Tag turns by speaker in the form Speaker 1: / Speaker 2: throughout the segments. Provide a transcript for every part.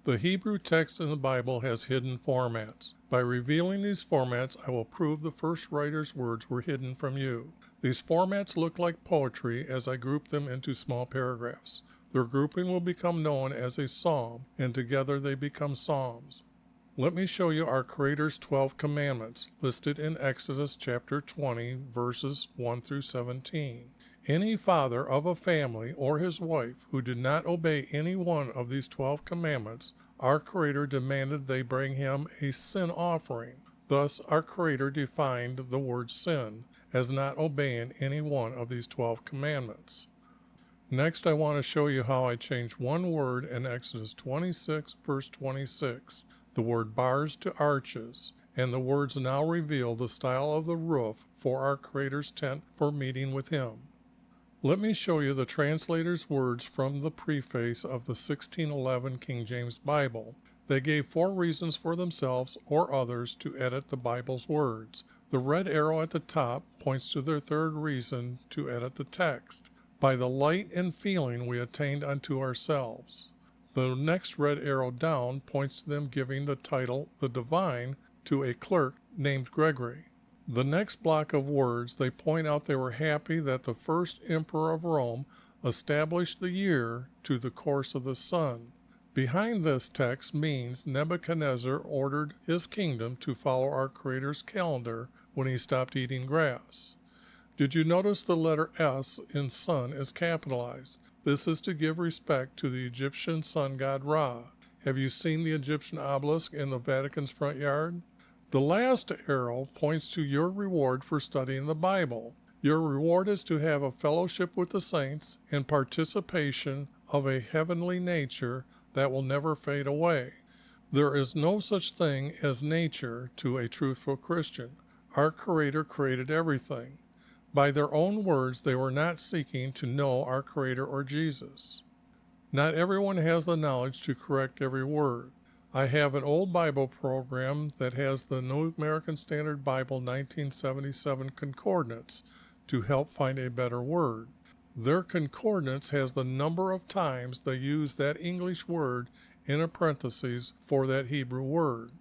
Speaker 1: The Hebrew text in the Bible has hidden formats. By revealing these formats, I will prove the first writer's words were hidden from you. These formats look like poetry as I group them into small paragraphs. Their grouping will become known as a psalm, and together they become psalms. Let me show you our Creator's 12 commandments, listed in Exodus chapter 20, verses 1 through 17. Any father of a family or his wife who did not obey any one of these 12 commandments, our Creator demanded they bring him a sin offering. Thus, our Creator defined the word sin as not obeying any one of these 12 commandments. Next, I want to show you how I changed one word in Exodus 26, verse 26, the word bars to arches, and the words now reveal the style of the roof for our Creator's tent for meeting with Him. Let me show you the translator's words from the preface of the 1611 King James Bible. They gave 4 reasons for themselves or others to edit the Bible's words. The red arrow at the top points to their 3rd reason to edit the text. By the light and feeling we attained unto ourselves. The next red arrow down points to them giving the title, the Divine, to a clerk named Gregory. The next block of words, they point out they were happy that the first emperor of Rome established the year to the course of the sun. Behind this text means Nebuchadnezzar ordered his kingdom to follow our Creator's calendar when he stopped eating grass. Did you notice the letter S in sun is capitalized? This is to give respect to the Egyptian sun god Ra. Have you seen the Egyptian obelisk in the Vatican's front yard? The last arrow points to your reward for studying the Bible. Your reward is to have a fellowship with the saints and participation of a heavenly nature that will never fade away. There is no such thing as nature to a truthful Christian. Our Creator created everything. By their own words, they were not seeking to know our Creator or Jesus. Not everyone has the knowledge to correct every word. I have an old Bible program that has the New American Standard Bible 1977 concordance to help find a better word. Their concordance has the number of times they use that English word in a parenthesis for that Hebrew word.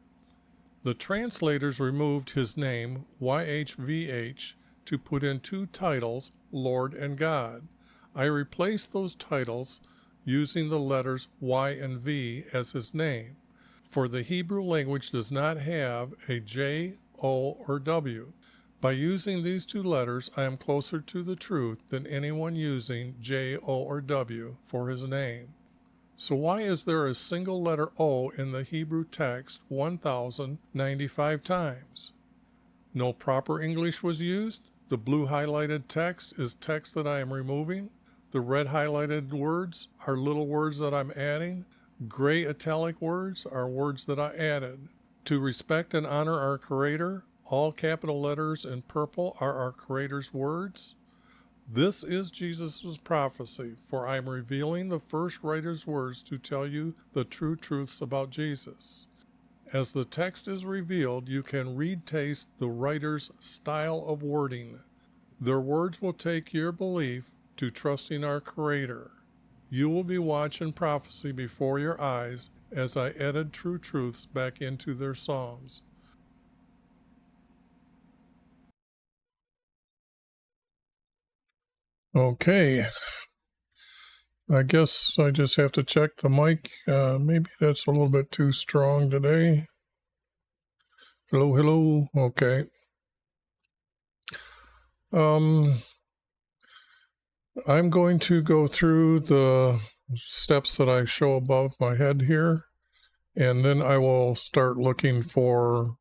Speaker 1: The translators removed his name, YHVH, to put in 2 titles, Lord and God. I replaced those titles using the letters Y and V as his name, for the Hebrew language does not have a J, O, or W. By using these 2 letters, I am closer to the truth than anyone using J, O, or W for his name. So why is there a single letter O in the Hebrew text 1,095 times? No proper English was used? The blue highlighted text is text that I am removing. The red highlighted words are little words that I'm adding. Gray italic words are words that I added. To respect and honor our Creator, all capital letters in purple are our Creator's words. This is Jesus' prophecy, for I am revealing the first writer's words to tell you the true truths about Jesus. As the text is revealed, you can taste the writer's style of wording. Their words will take your belief to trusting our Creator. You will be watching prophecy before your eyes as I edit true truths back into their psalms. Okay, I guess I just have to check the mic. Maybe that's a little bit too strong today. Hello, hello. Okay. I'm going to go through the steps that I show above my head here, and then I will start looking for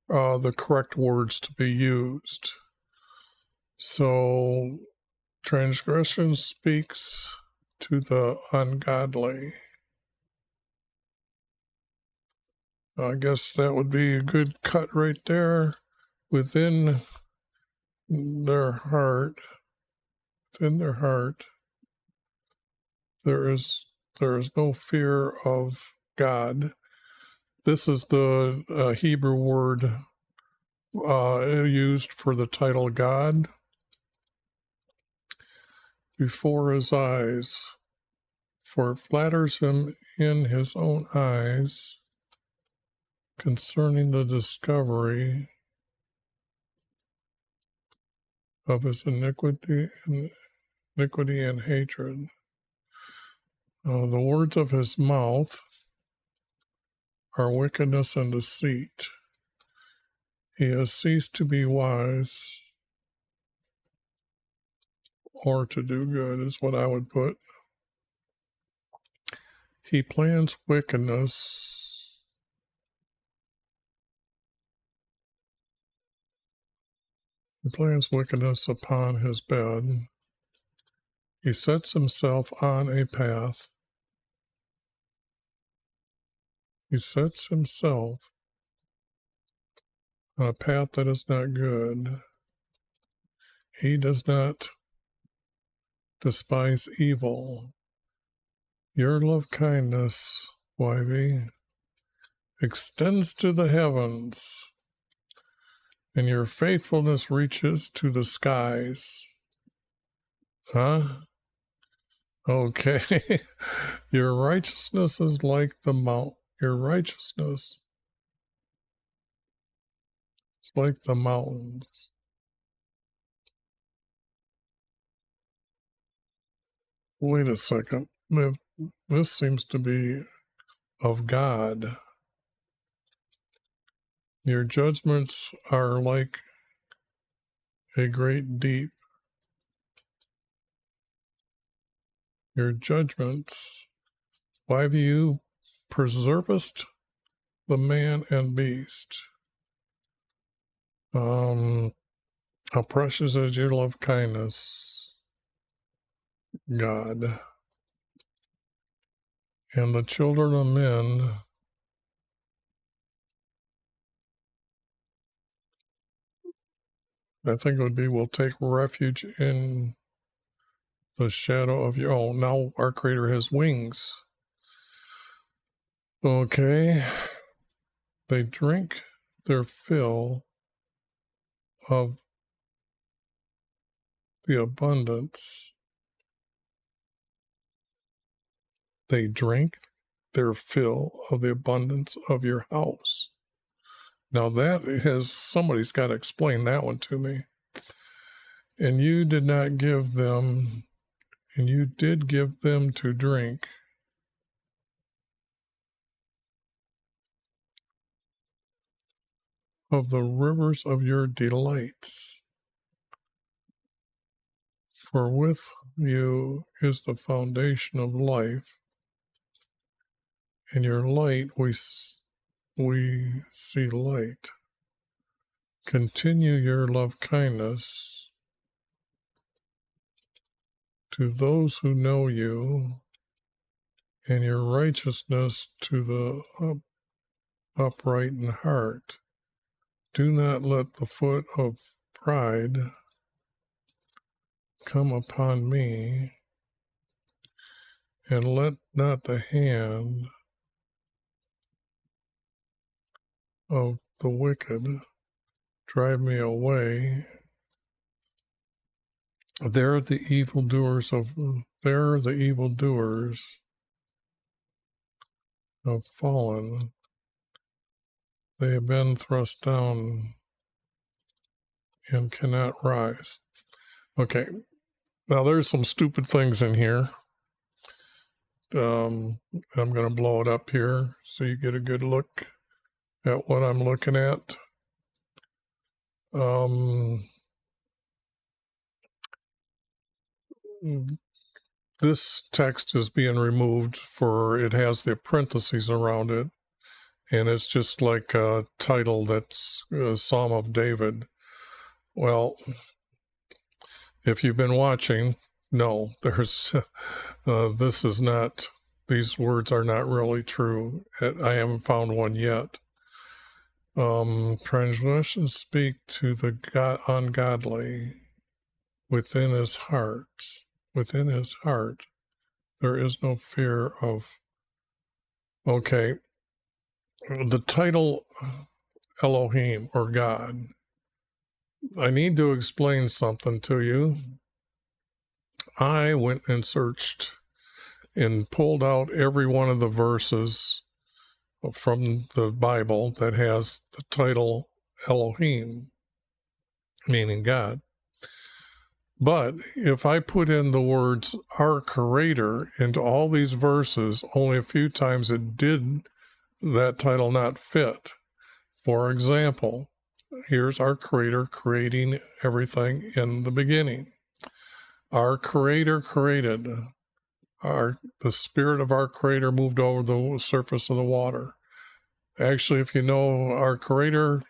Speaker 1: the correct words to be used. So, transgression speaks to the ungodly. I guess that would be a good cut right there. Within their heart, there is no fear of God. This is the Hebrew word used for the title God. Before his eyes, for it flatters him in his own eyes concerning the discovery of his iniquity and hatred. The words of his mouth are wickedness and deceit. He has ceased to be wise or to do good, is what I would put. He plans wickedness. He plans wickedness upon his bed. He sets himself on a path. He sets himself on a path that is not good. He does not despise evil. Your love kindness, YV, extends to the heavens, and your faithfulness reaches to the skies. Huh? Okay. Your righteousness is like the mount. Your righteousness is like the mountains. Wait a second. This seems to be of God. Your judgments are like a great deep. Your judgments, why do you preservest the man and beast? How precious is your love kindness, God. And the children of men I think it would be, will take refuge in the shadow of your own. Now our Creator has wings. Okay. They drink their fill of the abundance. They drink their fill of the abundance of your house. Now somebody's got to explain that one to me. And you did not give them, and you did give them to drink of the rivers of your delights. For with you is the foundation of life. In your light we see light. Continue your love kindness to those who know you, and your righteousness to the upright in heart. Do not let the foot of pride come upon me, and let not the hand of the wicked drive me away. There the evildoers have fallen. They have been thrust down and cannot rise. Okay, now there's some stupid things in here. I'm going to blow it up here so you get a good look at what I'm looking at. This text is being removed for it has the parentheses around it, and it's just like a title that's Psalm of David. Well, if you've been watching, no, there's this is not, these words are not really true. I haven't found one yet. Transgressions speak to the ungodly within his heart. Within his heart, there is no fear of. Okay, the title Elohim or God. I need to explain something to you. I went and searched and pulled out every one of the verses from the Bible that has the title Elohim, meaning God. But if I put in the words our creator into all these verses, only a few times it did that title not fit. For example, here's our creator creating everything in the beginning. Our creator created. The spirit of our creator moved over the surface of the water. Actually, if you know our creator,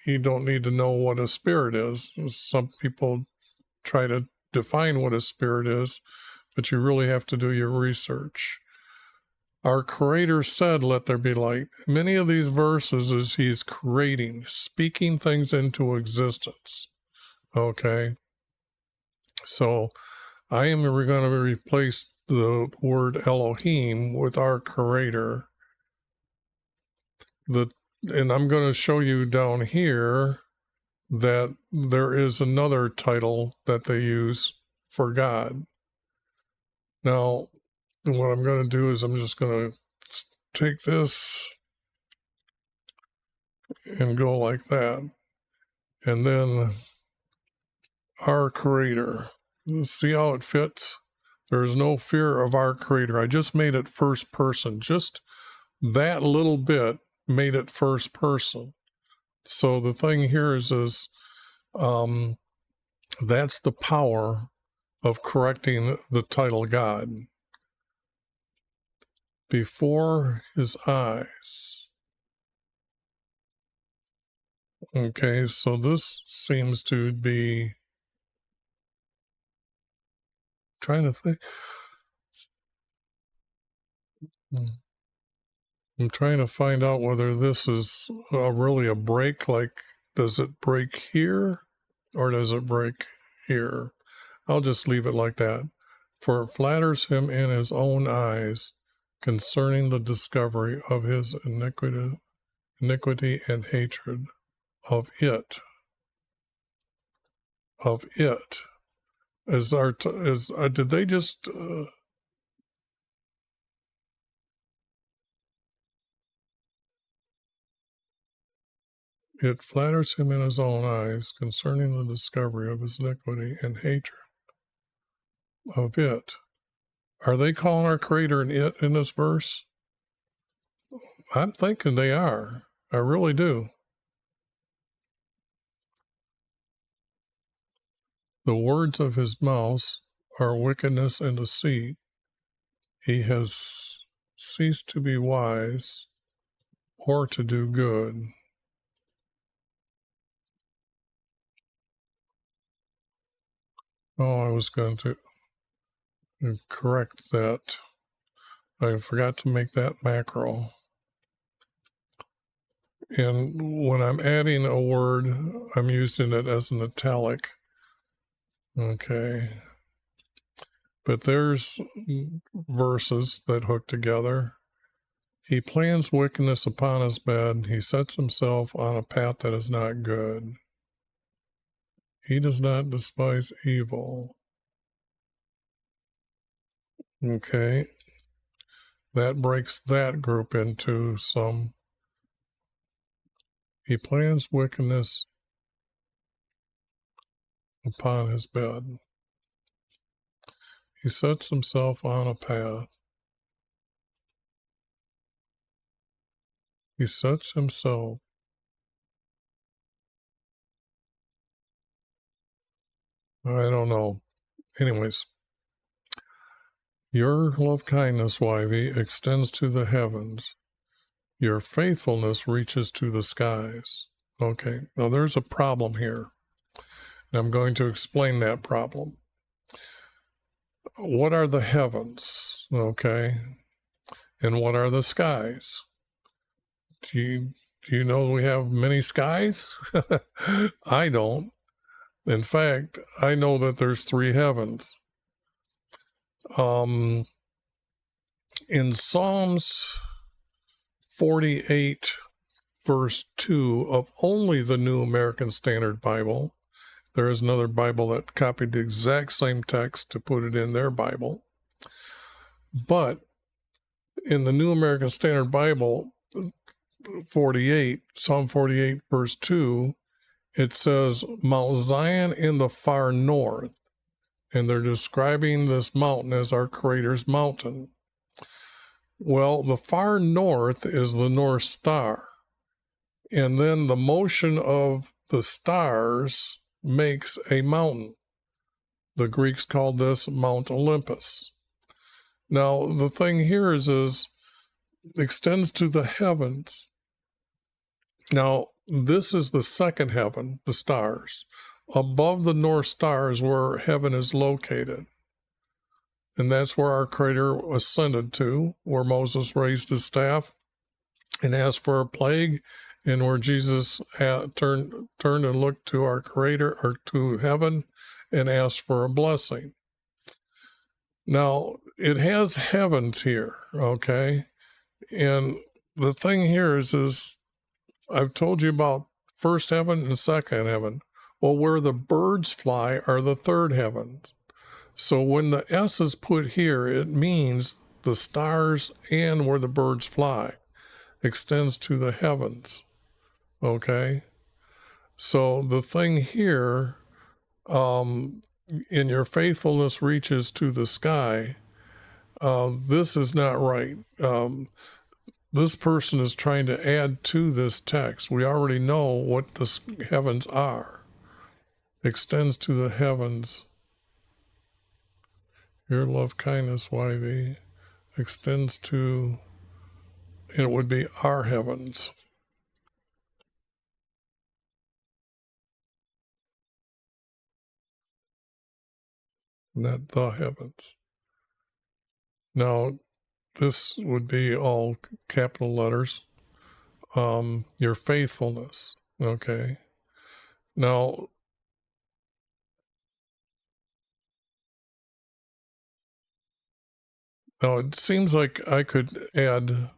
Speaker 1: you don't need to know what a spirit is. Some people try to define what a spirit is, but you really have to do your research. Our creator said, let there be light. Many of these verses is he's creating, speaking things into existence. Okay? So I am going to replace the word Elohim with our creator. And I'm going to show you down here that there is another title that they use for God. Now, what I'm going to do is I'm just going to take this and go like that. And then our creator. See how it fits? There is no fear of our creator. I just made it first person. Just that little bit made it first person. So the thing here is that's the power of correcting the title God. Before his eyes. Okay, so this seems to be, trying to think. I'm trying to find out whether this is really a break, like does it break here or does it break here? I'll just leave it like that. For it flatters him in his own eyes concerning the discovery of his iniquity and hatred of it. Of it. Did they just... It flatters him in his own eyes concerning the discovery of his iniquity and hatred of it. Are they calling our creator an it in this verse? I'm thinking they are. I really do. The words of his mouth are wickedness and deceit. He has ceased to be wise or to do good. Oh, I was going to correct that. I forgot to make that macro. And when I'm adding a word, I'm using it as an italic. Okay. But there's verses that hook together. He plans wickedness upon his bed. He sets himself on a path that is not good. He does not despise evil. Okay. That breaks that group into some. He plans wickedness upon his bed. He sets himself on a path. He sets himself. I don't know. Anyways. Your love kindness, Wivey, extends to the heavens. Your faithfulness reaches to the skies. Okay, now there's a problem here. And I'm going to explain that problem. What are the heavens? Okay. And what are the skies? Do you know we have many skies? I don't. In fact, I know that there's 3 heavens. In Psalms 48, verse 2 of only the New American Standard Bible, there is another Bible that copied the exact same text to put it in their Bible. But in the New American Standard Bible, 48, Psalm 48, verse 2, it says Mount Zion in the far north. And they're describing this mountain as our Creator's mountain. Well, the far north is the North Star. And then the motion of the stars makes a mountain. The Greeks called this Mount Olympus. Now, the thing here is extends to the heavens. Now, this is the second heaven, the stars. Above the North Star is where heaven is located. And that's where our Creator ascended to, where Moses raised his staff and asked for a plague, and where Jesus turned and looked to our Creator, or to heaven, and asked for a blessing. Now, it has heavens here, okay? And the thing here is I've told you about first heaven and second heaven. Well, where the birds fly are the third heavens. So when the S is put here, it means the stars and where the birds fly extends to the heavens, okay? So the thing here, in your faithfulness reaches to the sky, this is not right. This person is trying to add to this text. We already know what the heavens are. Extends to the heavens. Your love kindness, YV, extends to, it would be our heavens. Not the heavens. Now, this would be all capital letters. Your faithfulness, okay? Now, it seems like I could add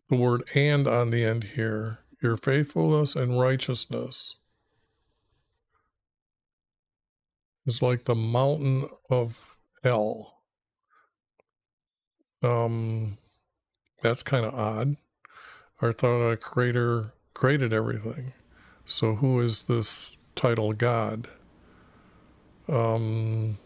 Speaker 1: the word "and" on the end here. Your faithfulness and righteousness is like the mountain of hell. That's kind of odd. I thought our Creator created everything. So who is this title God? I'm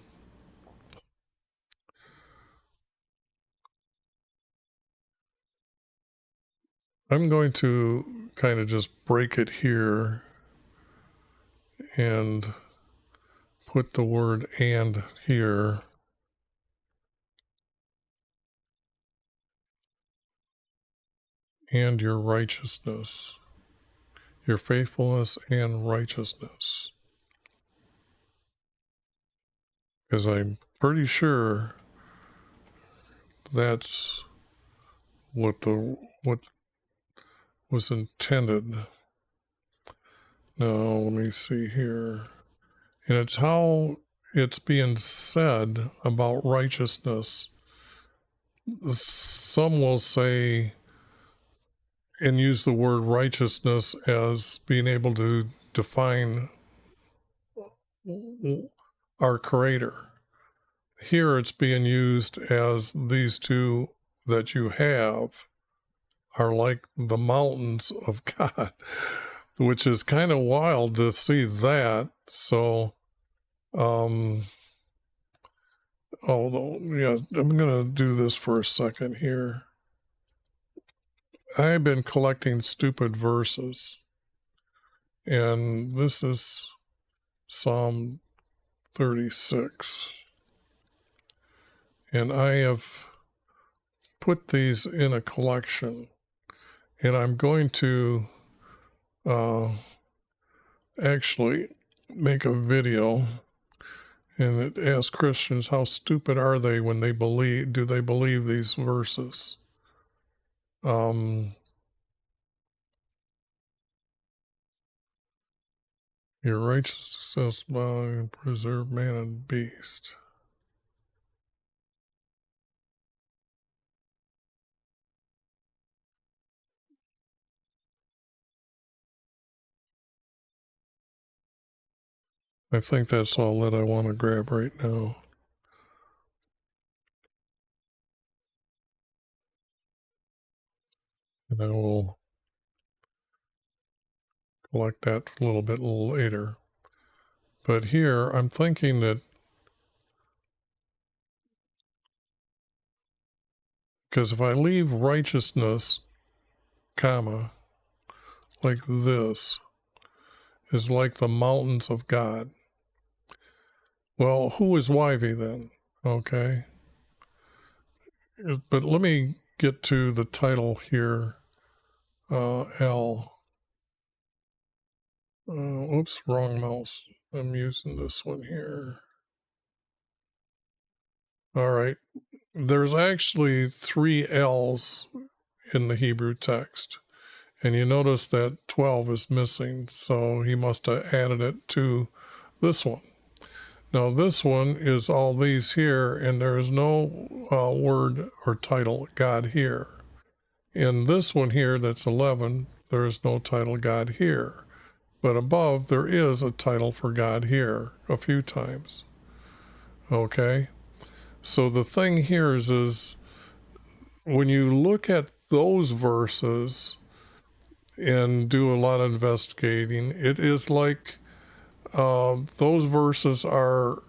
Speaker 1: going to kind of just break it here and put the word "and" here. And your righteousness. Your faithfulness and righteousness. Because I'm pretty sure that's what was intended. Now, let me see here. And it's how it's being said about righteousness. Some will say and use the word righteousness as being able to define our Creator. Here it's being used as these two that you have are like the mountains of God, which is kind of wild to see that. So, although, yeah, I'm going to do this for a second here. I've been collecting stupid verses, and this is Psalm 36. And I have put these in a collection, and I'm going to actually make a video, and it asks Christians, how stupid are they when they do they believe these verses? Your righteousness says, well, preserve man and beast. I think that's all that I want to grab right now. And I will collect that a little bit later. But here I'm thinking that, because if I leave righteousness, comma, like this, is like the mountains of God. Well, who is YV then? Okay. But let me get to the title here. L. Oops, wrong mouse. I'm using this one here. All right. There's actually 3 L's in the Hebrew text. And you notice that 12 is missing. So he must have added it to this one. Now this one is all these here, and there is no word or title God here. In this one here that's 11, there is no title God here. But above, there is a title for God here a few times. Okay? So the thing here is when you look at those verses and do a lot of investigating, it is like those verses are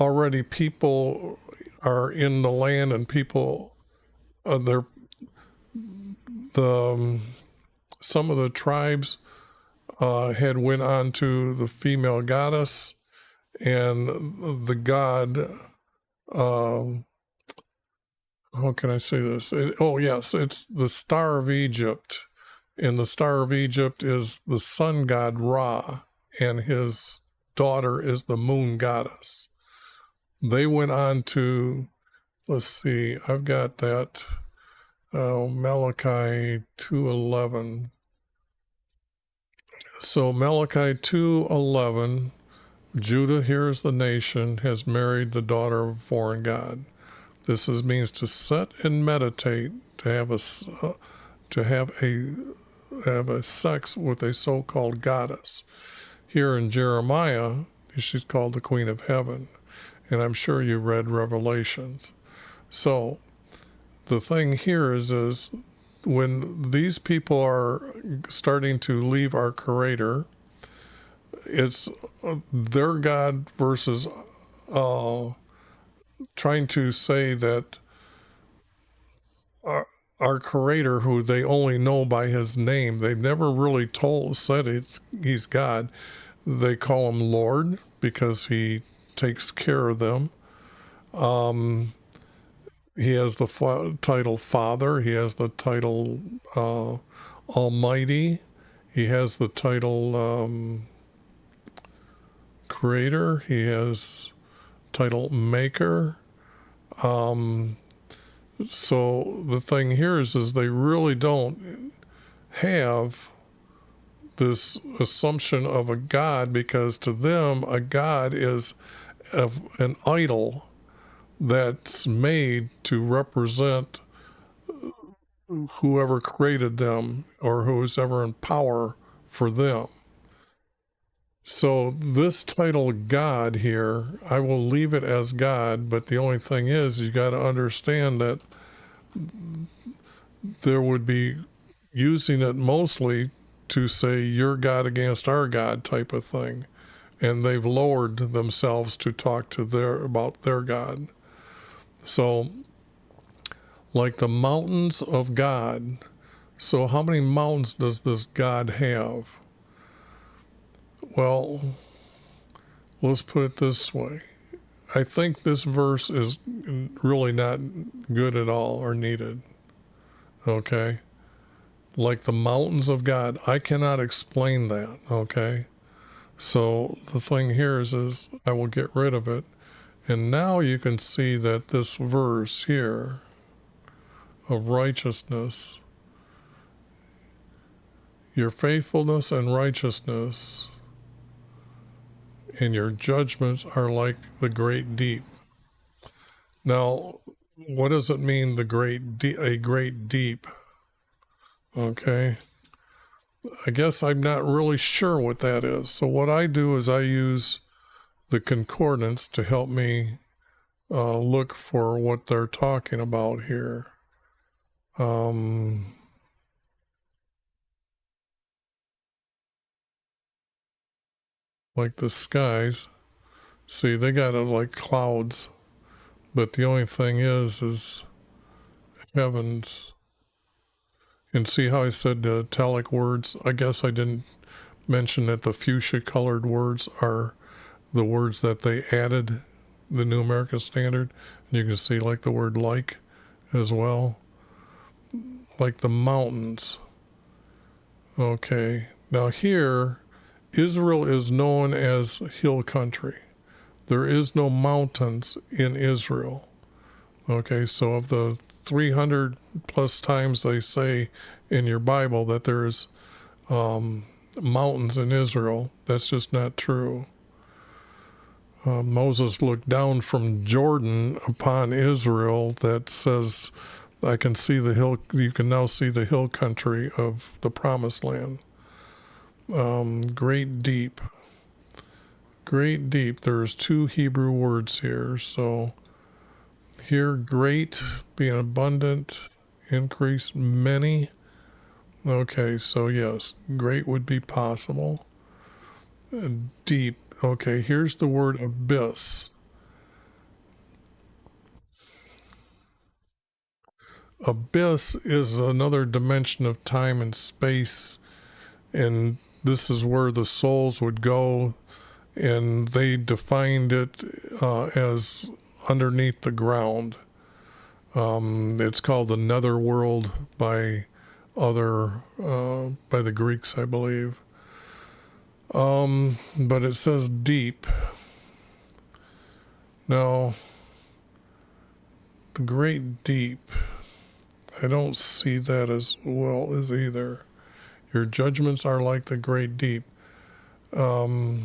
Speaker 1: already, people are in the land, and people, they're some of the tribes had went on to the female goddess, and the god, how can I say this? Yes, it's the Star of Egypt. And the Star of Egypt is the sun god Ra, and his daughter is the moon goddess. They went on to, let's see, I've got that, Malachi 2:11. So Malachi 2:11, Judah, here is the nation, has married the daughter of a foreign god. This means to sit and meditate, to have a sex with a so-called goddess. Here in Jeremiah, she's called the Queen of Heaven, and I'm sure you read Revelations. So the thing here is when these people are starting to leave our Creator, it's their God versus trying to say that our Creator, who they only know by His name, they've never really said He's God. They call Him Lord because He takes care of them. He has the title Father. He has the title Almighty. He has the title Creator. He has title Maker. So the thing here is they really don't have this assumption of a God, because to them a God is an idol that's made to represent whoever created them or who's ever in power for them. So this title God here, I will leave it as God, but the only thing is you got to understand that there would be using it mostly to say your God against our God type of thing. And they've lowered themselves to talk about their God. So, like the mountains of God. So how many mountains does this God have? Well, let's put it this way. I think this verse is really not good at all or needed. Okay? Like the mountains of God. I cannot explain that. Okay? So the thing here is I will get rid of it. And now you can see that this verse here of righteousness, your faithfulness and righteousness and your judgments are like the great deep. Now, what does it mean, a great deep? Okay. I guess I'm not really sure what that is. So what I do is I use the concordance to help me look for what they're talking about here. Like the skies. See, they got it like clouds, but the only thing is heavens. And see how I said the italic words? I guess I didn't mention that the fuchsia colored words are the words that they added the New American Standard. And you can see like the word like as well. Like the mountains. Okay. Now here, Israel is known as hill country. There is no mountains in Israel. Okay, so of the 300 plus times they say in your Bible that there's mountains in Israel, that's just not true. Moses looked down from Jordan upon Israel that says, I can see the hill, you can now see the hill country of the promised land. Great deep. Great deep. There's two Hebrew words here. So here, great, being abundant, increase, many. Okay, so yes, great would be possible. Deep. Okay, here's the word abyss. Abyss is another dimension of time and space, and this is where the souls would go, and they defined it as underneath the ground. It's called the netherworld by by the Greeks, I believe. But it says deep. Now, the great deep, I don't see that as well as either. Your judgments are like the great deep. Your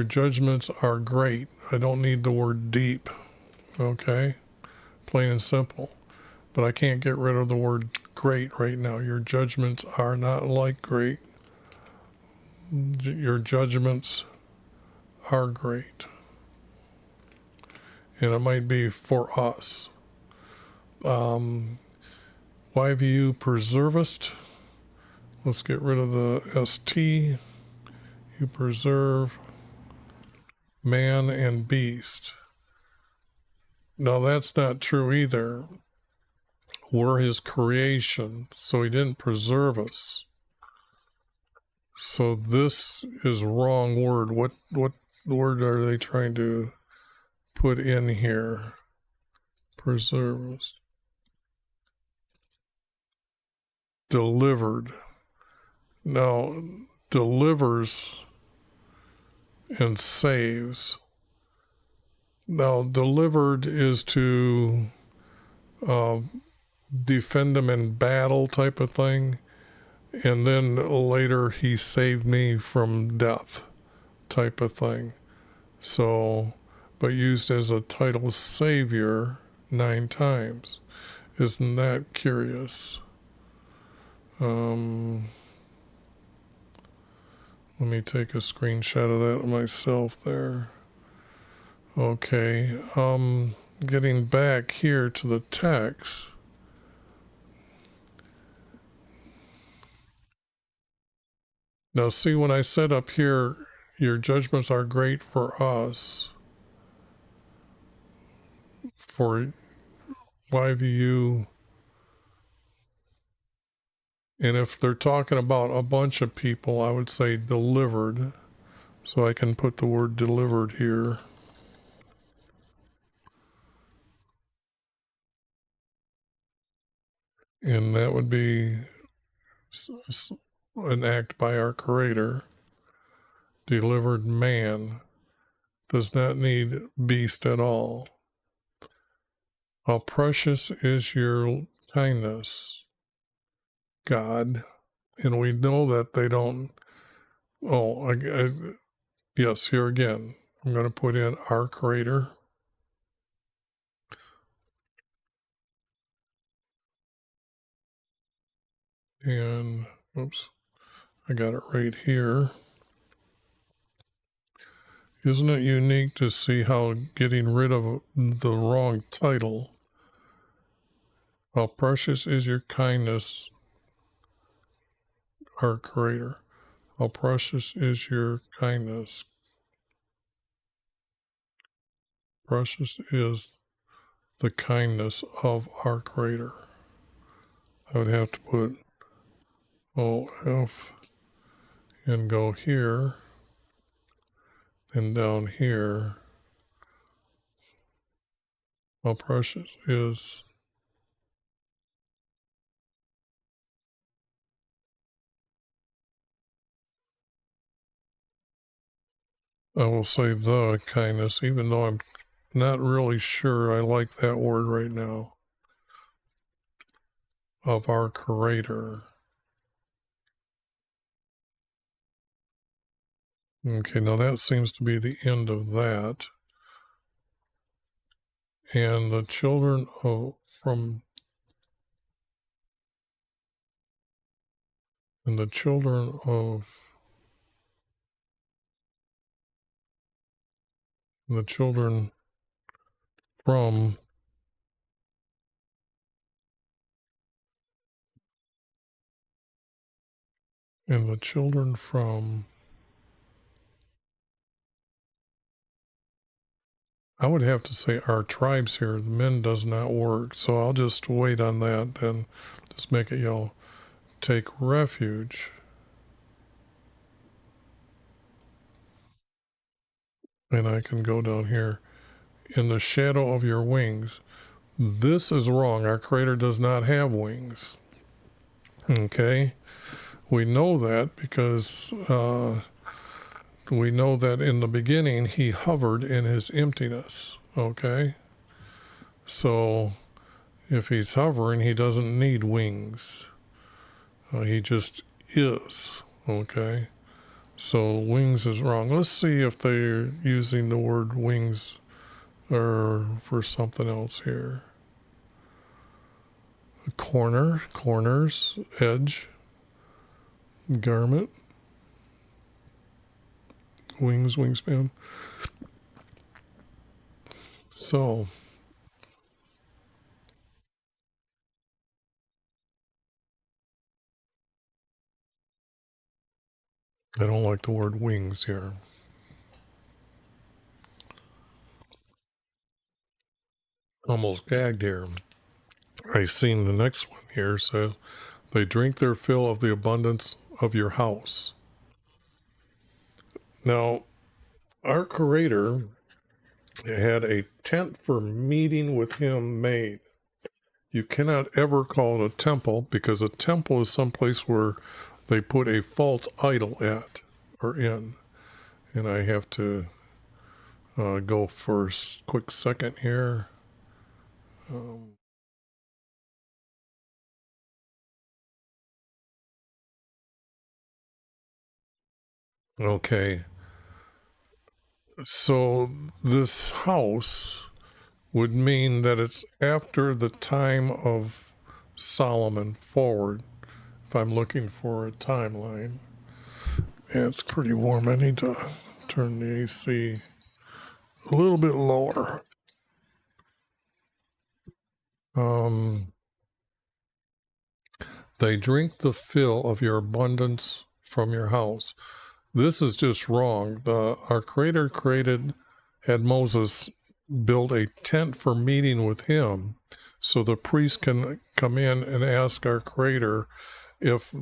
Speaker 1: judgments are great. I don't need the word deep. Okay? Plain and simple. But I can't get rid of the word great right now. Your judgments are not like great. Your judgments are great. And it might be for us. YVU preservest. Let's get rid of the ST. You preserve man and beast. Now that's not true either. We're his creation, so he didn't preserve us. So this is wrong word. What word are they trying to put in here? Preserve us. Delivered. Now, delivers and saves. Now, delivered is to defend them in battle type of thing. And then later, he saved me from death type of thing. So, but used as a title savior 9 times. Isn't that curious? Let me take a screenshot of that myself there. Okay, getting back here to the text. Now see, when I said up here, your judgments are great for us, for YVU, and if they're talking about a bunch of people, I would say delivered. So I can put the word delivered here. And that would be an act by our Creator. Delivered man does not need beast at all. How precious is your kindness, God. And we know that they don't. Oh, yes, here again. I'm going to put in our Creator. And, oops, I got it right here. Isn't it unique to see how getting rid of the wrong title How precious is your kindness, our Creator. How precious is your kindness. Precious is the kindness of our Creator. I would have to put OF and go here and down here. How precious is I will say the kindness, even though I'm not really sure I like that word right now, of our Creator. Okay, now that seems to be the end of that. And the children of the children from and the children from I would have to say our tribes here. The men does not work, so I'll just wait on that. Then just make it yellow. Take refuge. And I can go down here. In the shadow of your wings. This is wrong. Our Creator does not have wings. Okay? We know that because we know that in the beginning he hovered in his emptiness. Okay? So if he's hovering, he doesn't need wings. He just is. Okay? So wings is wrong. Let's see if they're using the word wings or for something else here. Corner, corners, edge, garment, wings, wingspan. So I don't like the word wings here. Almost gagged here. I seen the next one here. So they drink their fill of the abundance of your house. Now, our Creator had a tent for meeting with him made. You cannot ever call it a temple because a temple is someplace where they put a false idol at or in. And I have to go for a quick second here. Okay. So this house would mean that it's after the time of Solomon forward, if I'm looking for a timeline. Yeah, it's pretty warm. I need to turn the AC a little bit lower. They drink the fill of your abundance from your house. This is just wrong. Our Creator had Moses build a tent for meeting with him so the priest can come in and ask our Creator if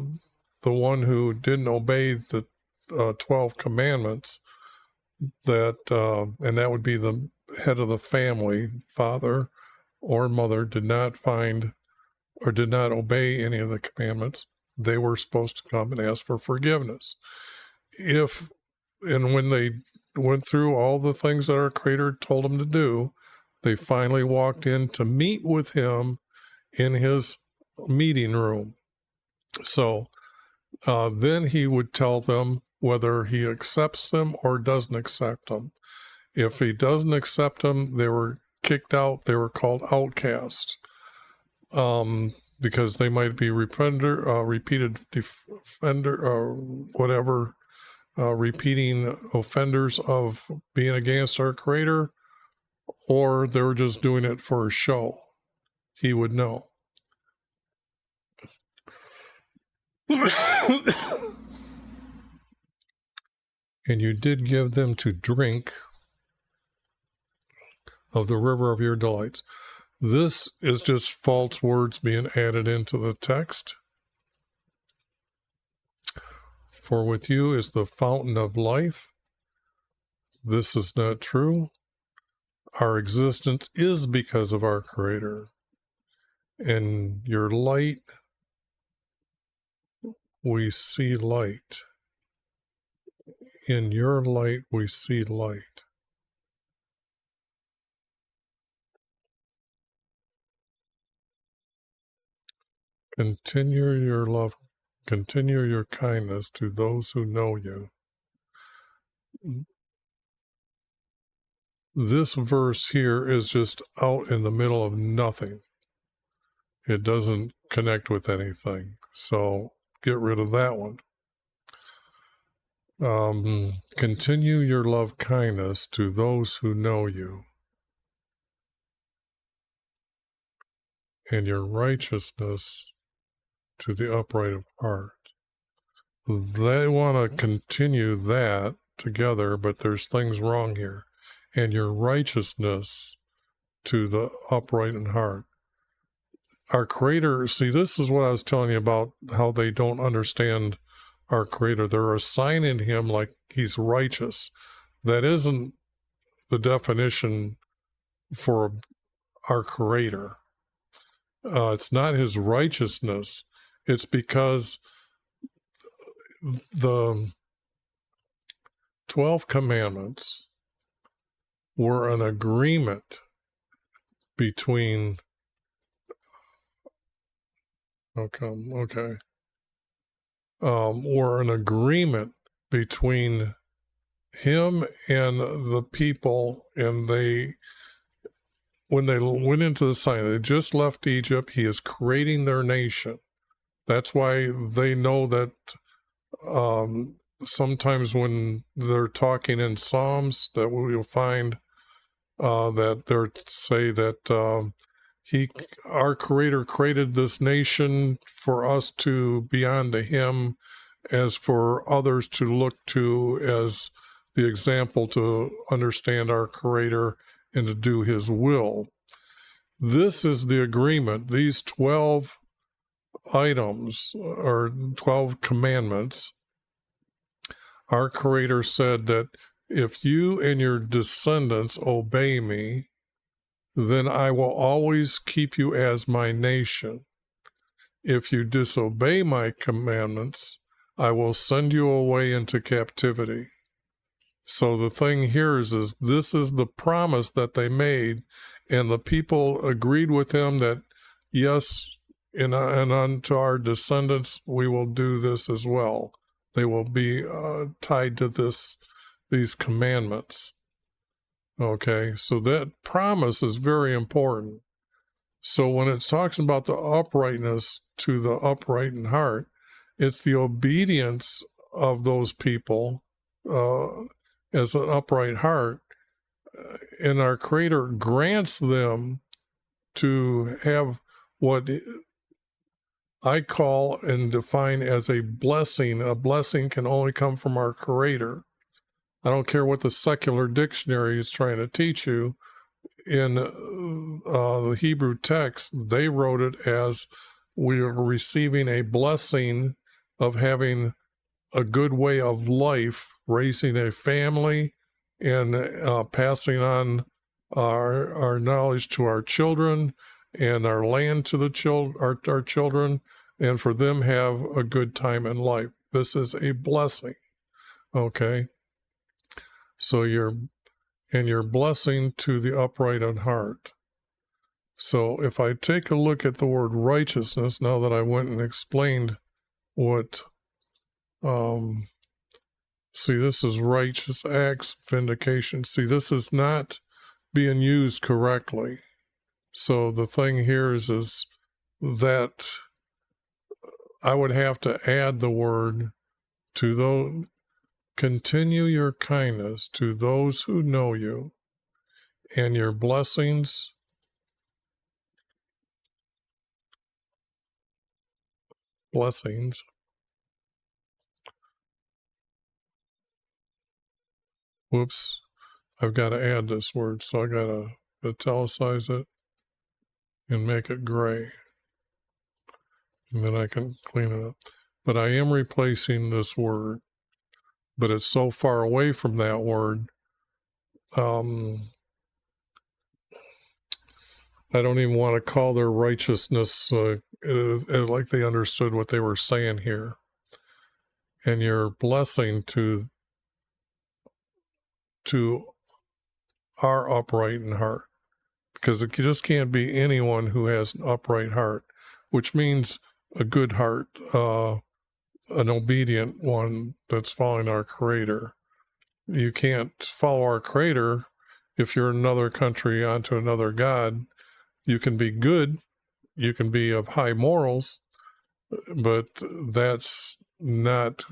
Speaker 1: the one who didn't obey the 12 commandments, and that would be the head of the family, father or mother, did not find or did not obey any of the commandments, they were supposed to come and ask for forgiveness. And when they went through all the things that our Creator told them to do, they finally walked in to meet with him in his meeting room. So then he would tell them whether he accepts them or doesn't accept them. If he doesn't accept them, they were kicked out. They were called outcasts. Because they might be repeated defender, whatever, repeating offenders of being against our Creator, or they were just doing it for a show. He would know. And you did give them to drink of the river of your delights. This is just false words being added into the text. For with you is the fountain of life. This is not true. Our existence is because of our Creator. And your light, we see light. In your light, we see light. Continue your love, continue your kindness to those who know you. This verse here is just out in the middle of nothing. It doesn't connect with anything. So get rid of that one. Continue your love kindness to those who know you, and your righteousness to the upright of heart. They want to continue that together, but there's things wrong here. And your righteousness to the upright in heart. Our Creator, see, this is what I was telling you about how they don't understand our Creator. They're assigning Him like He's righteous. That isn't the definition for our Creator. It's not His righteousness. It's because the 12 commandments were an agreement between were an agreement between Him and the people, and when they went into the sign, they just left Egypt. He is creating their nation. That's why they know that sometimes when they're talking in Psalms, that we'll find that they say that our Creator created this nation for us to be unto Him, as for others to look to as the example to understand our Creator and to do His will. This is the agreement. These 12 items, or 12 commandments, our Creator said that if you and your descendants obey me, then I will always keep you as my nation. If you disobey my commandments, I will send you away into captivity. So the thing here is this is the promise that they made, and the people agreed with Him that, yes, and unto our descendants we will do this as well. They will be tied to these commandments. Okay, so that promise is very important. So when it talks about the uprightness to the upright in heart, it's the obedience of those people as an upright heart, and our Creator grants them to have what I call and define as a blessing. A blessing can only come from our Creator. I don't care what the secular dictionary is trying to teach you. In the Hebrew text, they wrote it as we are receiving a blessing of having a good way of life, raising a family, and passing on our knowledge to our children, and our land to the our children, and for them have a good time in life. This is a blessing. Okay, so your blessing to the upright in heart. So if I take a look at the word righteousness, now that I went and explained what, see, this is righteous acts, vindication. See, this is not being used correctly. So the thing here is that I would have to add the word to those, continue your kindness to those who know you, and your blessings Whoops. I've got to add this word, so I got to italicize it and make it gray. And then I can clean it up. But I am replacing this word, but it's so far away from that word. I don't even want to call their righteousness like they understood what they were saying here. And your blessing to our upright in heart, because it just can't be anyone who has an upright heart, which means a good heart, an obedient one that's following our Creator. You can't follow our Creator if you're in another country onto another God. You can be good, you can be of high morals, but that's not,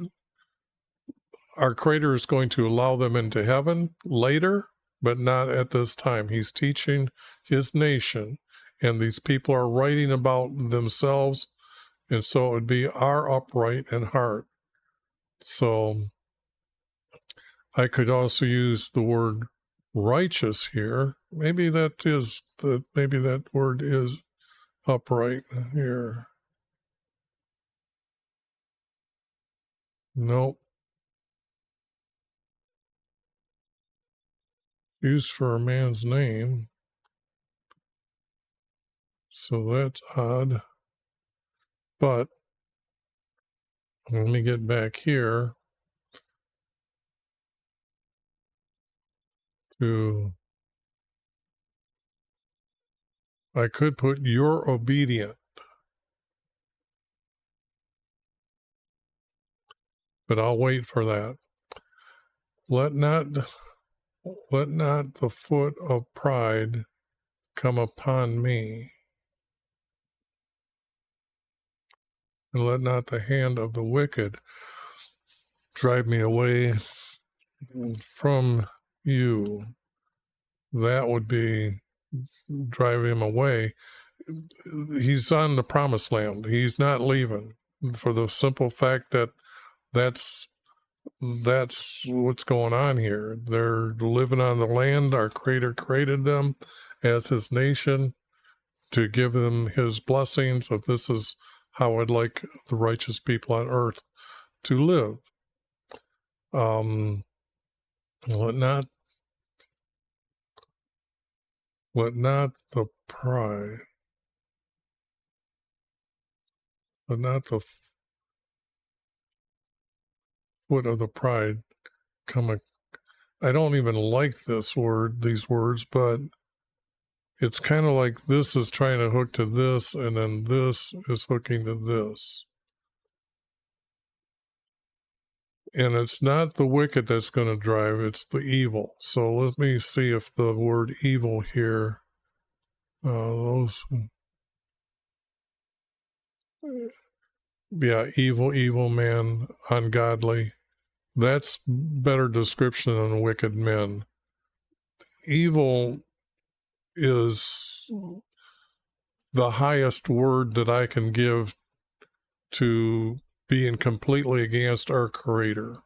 Speaker 1: our Creator is going to allow them into heaven later, but not at this time. He's teaching his nation, and these people are writing about themselves, and so it would be our upright in heart. So I could also use the word righteous here. Maybe that word is upright here. Nope. Used for a man's name. So that's odd. But let me get back here to, I could put you're obedient, but I'll wait for that. Let not the foot of pride come upon me, and let not the hand of the wicked drive me away from you. That would be drive him away. He's on the promised land. He's not leaving, for the simple fact that that's what's going on here. They're living on the land. Our Creator created them as his nation to give them his blessings. If this is how I'd like the righteous people on earth to live. Let not the pride, let not the foot of the pride come. I don't even like these words, but it's kind of like this is trying to hook to this, and then this is hooking to this. And it's not the wicked that's going to drive, it's the evil. So let me see if the word evil here, evil man, ungodly. That's better description than wicked men. Evil is the highest word that I can give to being completely against our Creator.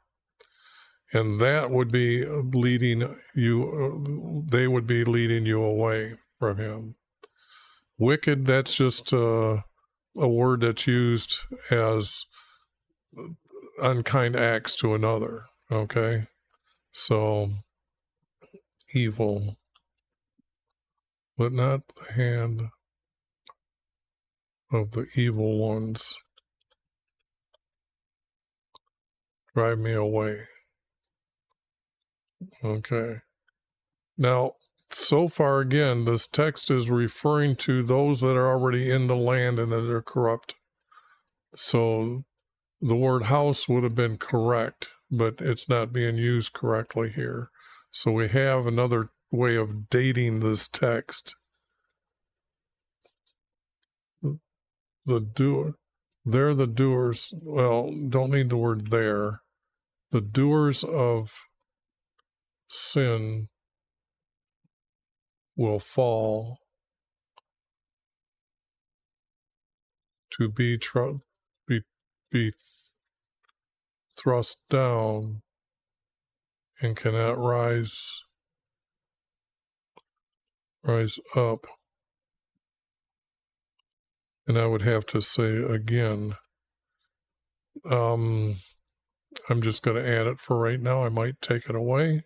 Speaker 1: And that would be leading you, they would be leading you away from him. Wicked, that's just a word that's used as unkind acts to another, okay? So, evil. Let not the hand of the evil ones drive me away. Okay. Now, so far, again, this text is referring to those that are already in the land and that are corrupt. So the word house would have been correct, but it's not being used correctly here. So we have another way of dating this text. They're the doers. Well, don't need the word there. The doers of sin will fall to be thrust down and cannot rise up. And I would have to say again. I'm just going to add it for right now. I might take it away.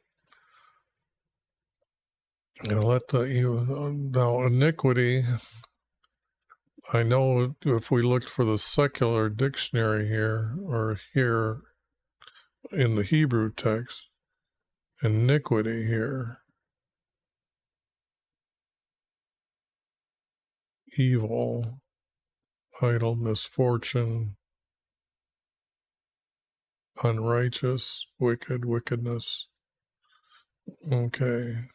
Speaker 1: And let now iniquity. I know if we looked for the secular dictionary here, or here in the Hebrew text, iniquity here, evil, idle, misfortune, unrighteous, wicked, wickedness. Okay.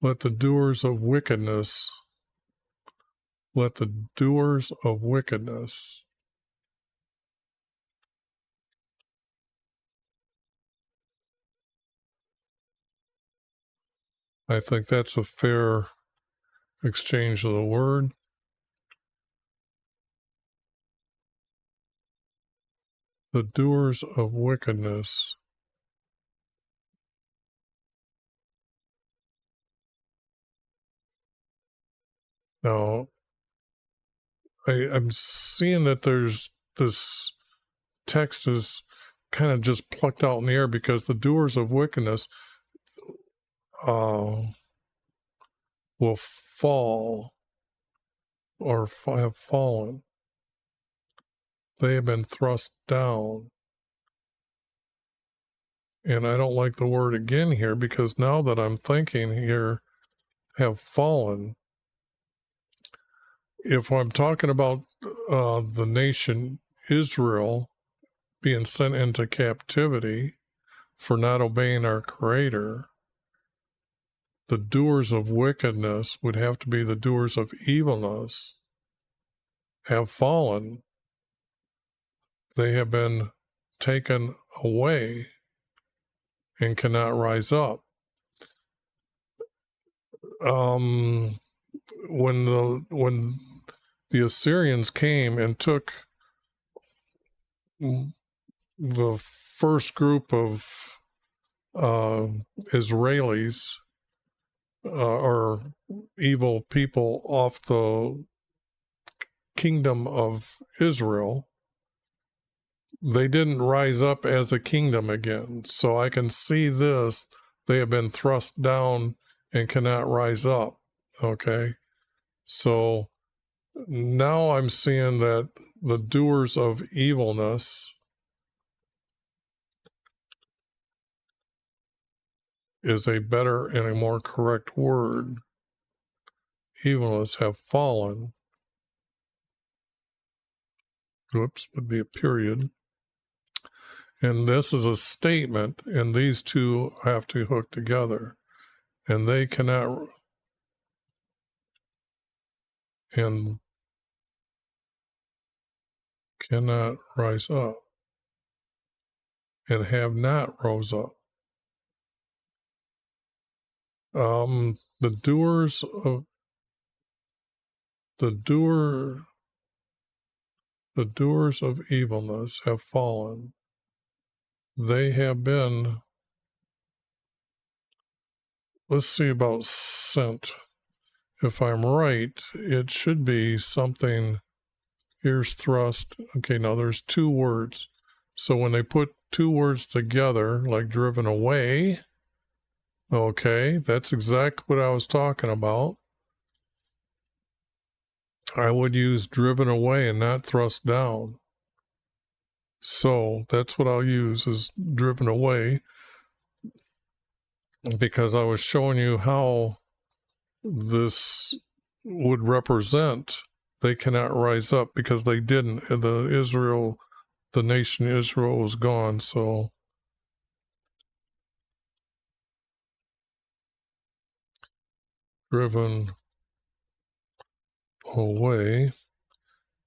Speaker 1: Let the doers of wickedness, let the doers of wickedness. I think that's a fair exchange of the word. The doers of wickedness. Now, I'm seeing that there's this text is kind of just plucked out in the air, because the doers of wickedness will fall or have fallen. They have been thrust down. And I don't like the word again here, because now that I'm thinking here, have fallen. If I'm talking about the nation Israel being sent into captivity for not obeying our Creator, the doers of wickedness would have to be the doers of evilness, have fallen. They have been taken away and cannot rise up. When the Assyrians came and took the first group of Israelis or evil people off the kingdom of Israel, they didn't rise up as a kingdom again. So I can see this. They have been thrust down and cannot rise up. Okay. So now I'm seeing that the doers of evilness is a better and a more correct word. Evilness have fallen. Whoops, would be a period. And this is a statement, and these two have to hook together. And they cannot, and cannot rise up, and have not rose up. The doers of evilness have fallen. They have been, let's see about sent. If I'm right, it should be something, ears thrust. Okay, now there's two words. So when they put two words together, like driven away, okay, that's exactly what I was talking about. I would use driven away and not thrust down. So that's what I'll use, is driven away, because I was showing you how this would represent they cannot rise up, because they didn't. The nation Israel was gone. So driven away,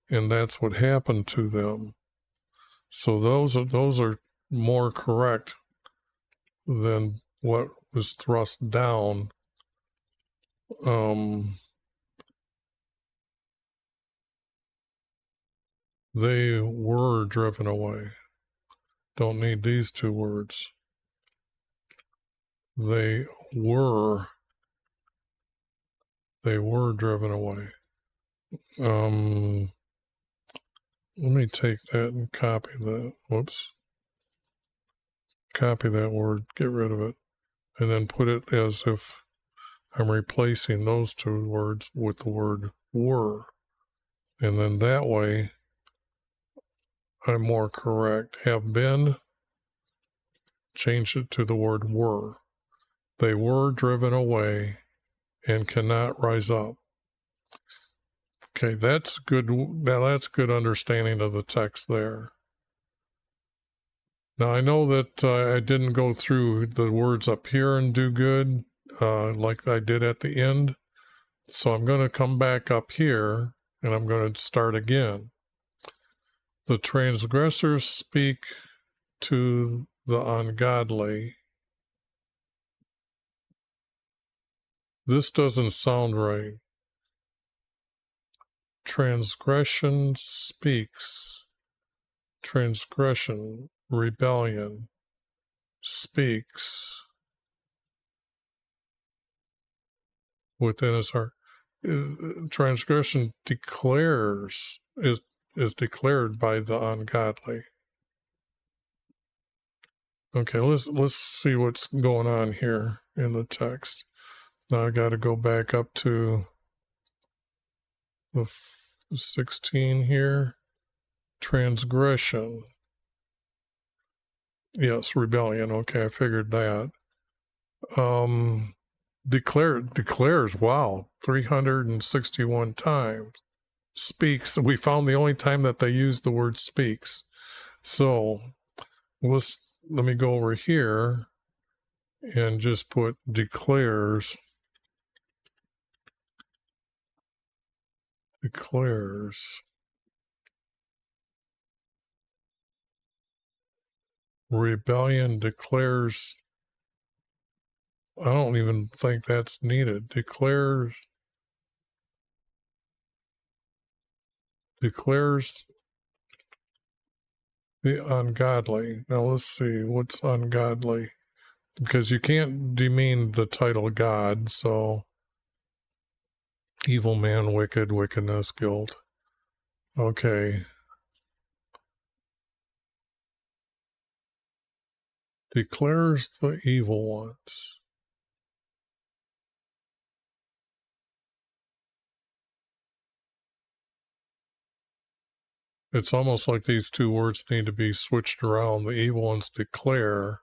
Speaker 1: and that's what happened to them. So those are more correct than what was thrust down. They were driven away. Don't need these two words. They were driven away. Let me take that and copy that. Whoops. Copy that word, get rid of it, and then put it as if I'm replacing those two words with the word were. And then that way I'm more correct. Have been, change it to the word were. They were driven away and cannot rise up. Okay, that's good. Now that's good understanding of the text there. Now I know that I didn't go through the words up here and do good like I did at the end. So I'm going to come back up here and I'm going to start again. The transgressors speak to the ungodly. This doesn't sound right. Transgression speaks. Transgression, rebellion, speaks within his heart. Transgression declares, is declared by the ungodly. Okay, let's see what's going on here in the text. Now I got to go back up to the 16 here. Transgression. Yes, rebellion. Okay, I figured that. Declares, wow, 361 times. Speaks. We found the only time that they used the word speaks. So let me go over here and just put declares. Declares. Rebellion declares. I don't even think that's needed. Declares the ungodly. Now let's see what's ungodly, because you can't demean the title God. So evil man, wicked, wickedness, guilt. Okay. Declares the evil ones. It's almost like these two words need to be switched around. The evil ones declare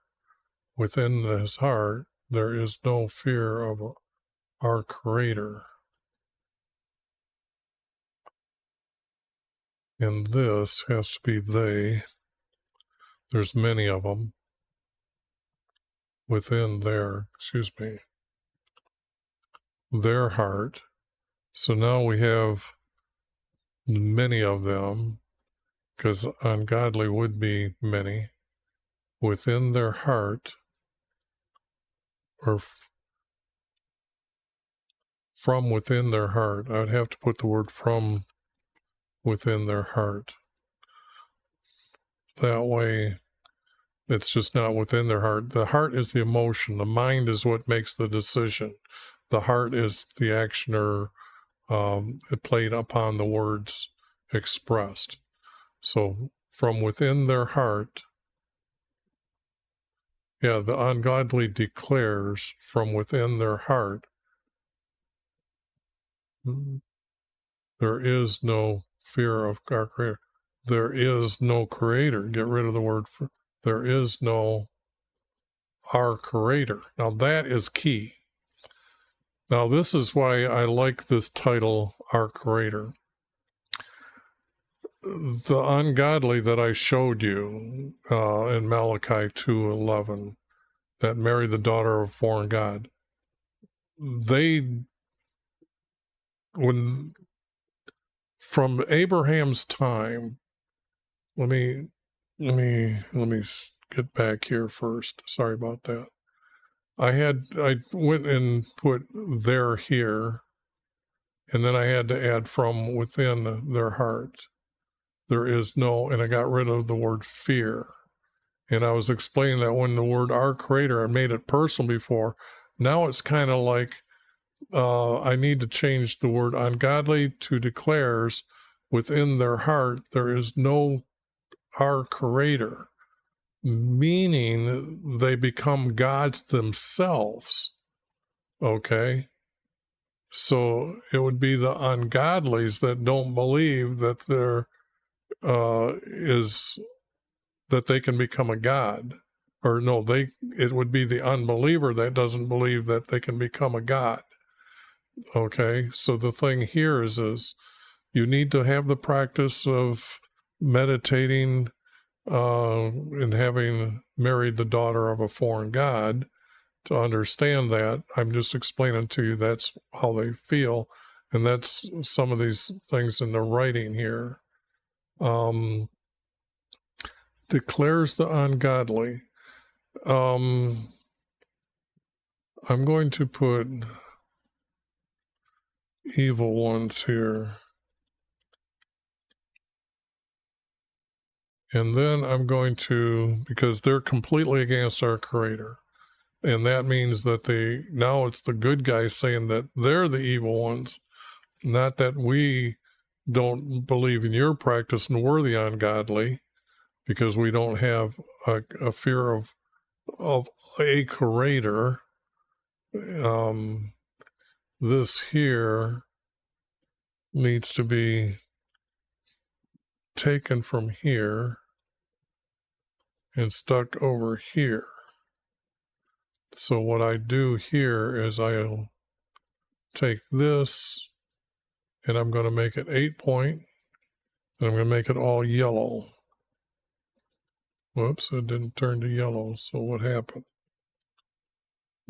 Speaker 1: within his heart, there is no fear of our Creator. And this has to be they. There's many of them within their heart. So now we have many of them, because ungodly would be many, within their heart, or from within their heart. I would have to put the word from within their heart. That way, it's just not within their heart. The heart is the emotion. The mind is what makes the decision. The heart is the actioner. It played upon the words expressed. So from within their heart, the ungodly declares from within their heart, there is no fear of our Creator. There is no Creator. Get rid of the word for, there is no our Creator. Now that is key. Now this is why I like this title, Our Creator. The ungodly that I showed you in Malachi 2:11, that marry the daughter of a foreign god, when from Abraham's time, let me get back here first. Sorry about that. I went and put there here, and then I had to add from within their heart. There is no, and I got rid of the word fear. And I was explaining that when the word our creator, I made it personal before. Now it's kind of like I need to change the word ungodly to declares within their heart there is no our creator, meaning they become gods themselves. Okay. So it would be the ungodlies that don't believe that there is that they can become a god, or no, it would be the unbeliever that doesn't believe that they can become a god. Okay, so the thing here is you need to have the practice of meditating and having married the daughter of a foreign god to understand that. I'm just explaining to you that's how they feel, and that's some of these things in the writing here. Declares the ungodly. I'm going to put evil ones here. And then I'm going to, because they're completely against our creator. And that means that now it's the good guys saying that they're the evil ones, not that we don't believe in your practice and we're the ungodly, because we don't have a fear of a creator. This here needs to be taken from here and stuck over here. So what I do here is I'll take this and I'm going to make it 8 point, and I'm going to make it all yellow. Whoops, it didn't turn to yellow. So what happened?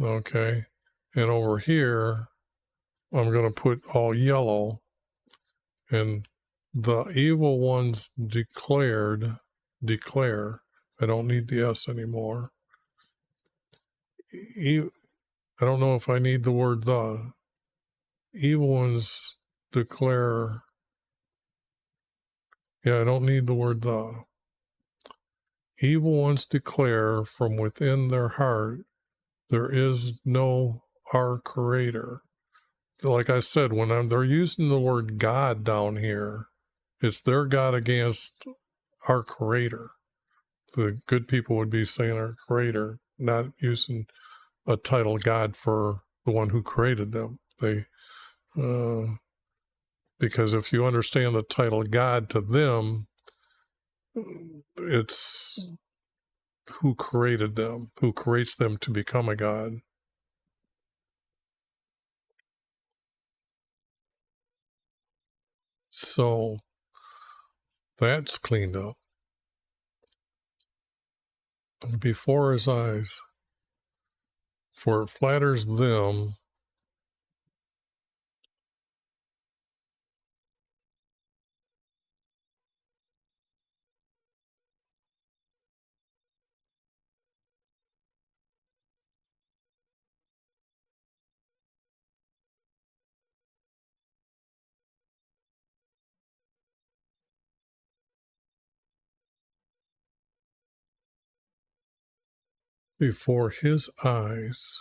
Speaker 1: Okay. And over here, I'm going to put all yellow, and the evil ones declare, I don't need the S anymore. I don't know if I need the word the. Evil ones declare, I don't need the word the. Evil ones declare from within their heart, there is no our creator. Like I said, when they're using the word God down here, it's their God against our creator. The good people would be saying our creator, not using a title God for the one who created them. Because if you understand the title God to them, it's who created them, who creates them to become a God. So that's cleaned up. Before his eyes, for it flatters them. Before his eyes,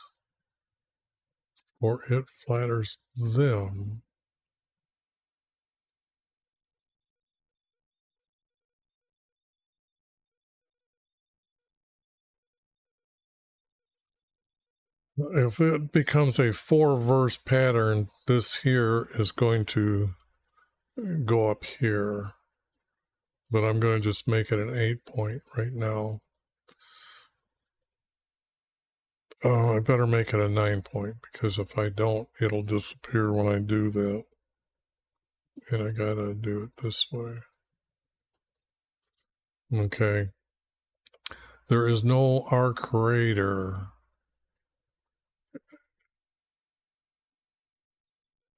Speaker 1: for it flatters them. If it becomes a 4-verse pattern, this here is going to go up here. But I'm going to just make it an 8 point right now. I better make it a 9 point, because if I don't, it'll disappear when I do that. And I gotta do it this way. Okay. There is no our creator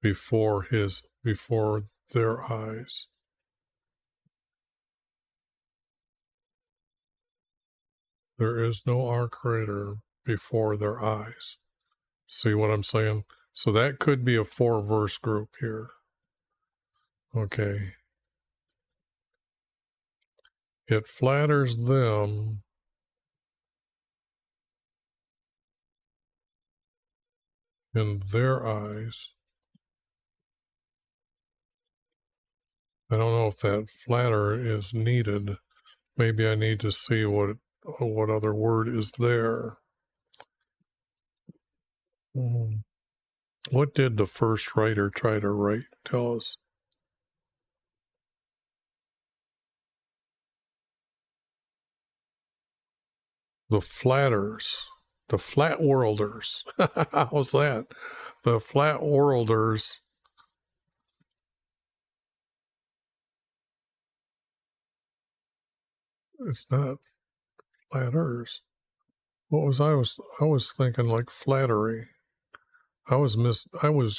Speaker 1: before their eyes. There is no our creator before their eyes. See what I'm saying? So that could be a 4-verse group here. Okay. It flatters them in their eyes. I don't know if that flatter is needed. Maybe I need to see what other word is there. What did the first writer try to tell us? The flatters, the flat worlders. How's that? The flat worlders. It's not flatters. I was thinking like flattery. I was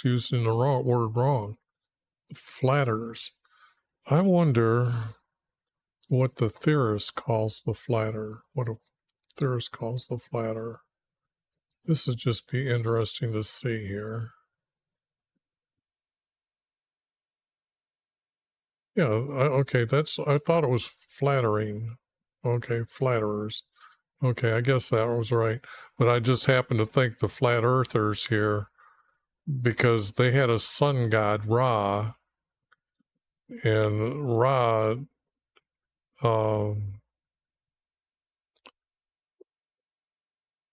Speaker 1: using the word wrong. Flatters. I wonder what the theorist calls the flatter. What a theorist calls the flatter. This would just be interesting to see here. Yeah, okay, I thought it was flattering. Okay, flatterers. Okay, I guess that was right. But I just happened to think the flat earthers here because they had a sun god, Ra, and Ra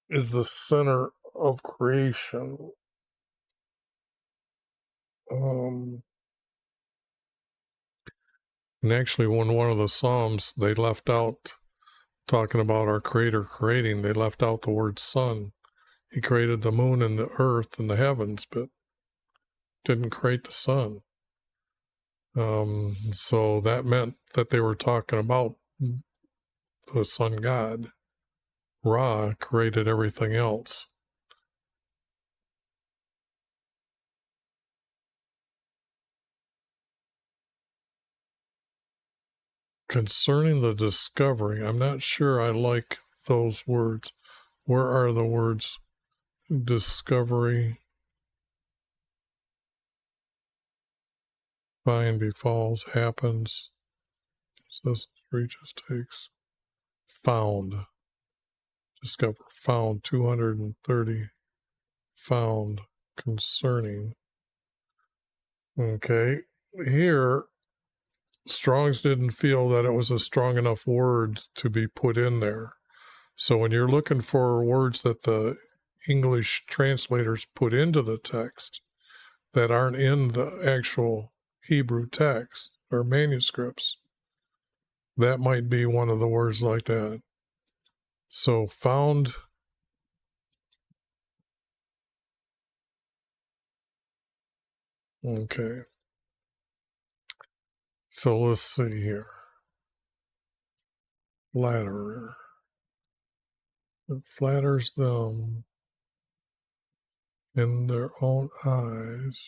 Speaker 1: is the center of creation. And actually, when one of the Psalms, they left out, talking about our Creator creating, they left out the word sun. He created the moon and the earth and the heavens, but didn't create the sun. So that meant that they were talking about the sun god. Ra created everything else. Concerning the discovery, I'm not sure I like those words. Where are the words? Discovery, find, befalls, happens, says, reaches, takes, found, discover, found, 230, found, concerning. Okay, here, Strong's didn't feel that it was a strong enough word to be put in there. So when you're looking for words that the English translators put into the text that aren't in the actual Hebrew text or manuscripts, that might be one of the words like that. So found, okay. So let's see here. Flatterer. It flatters them in their own eyes.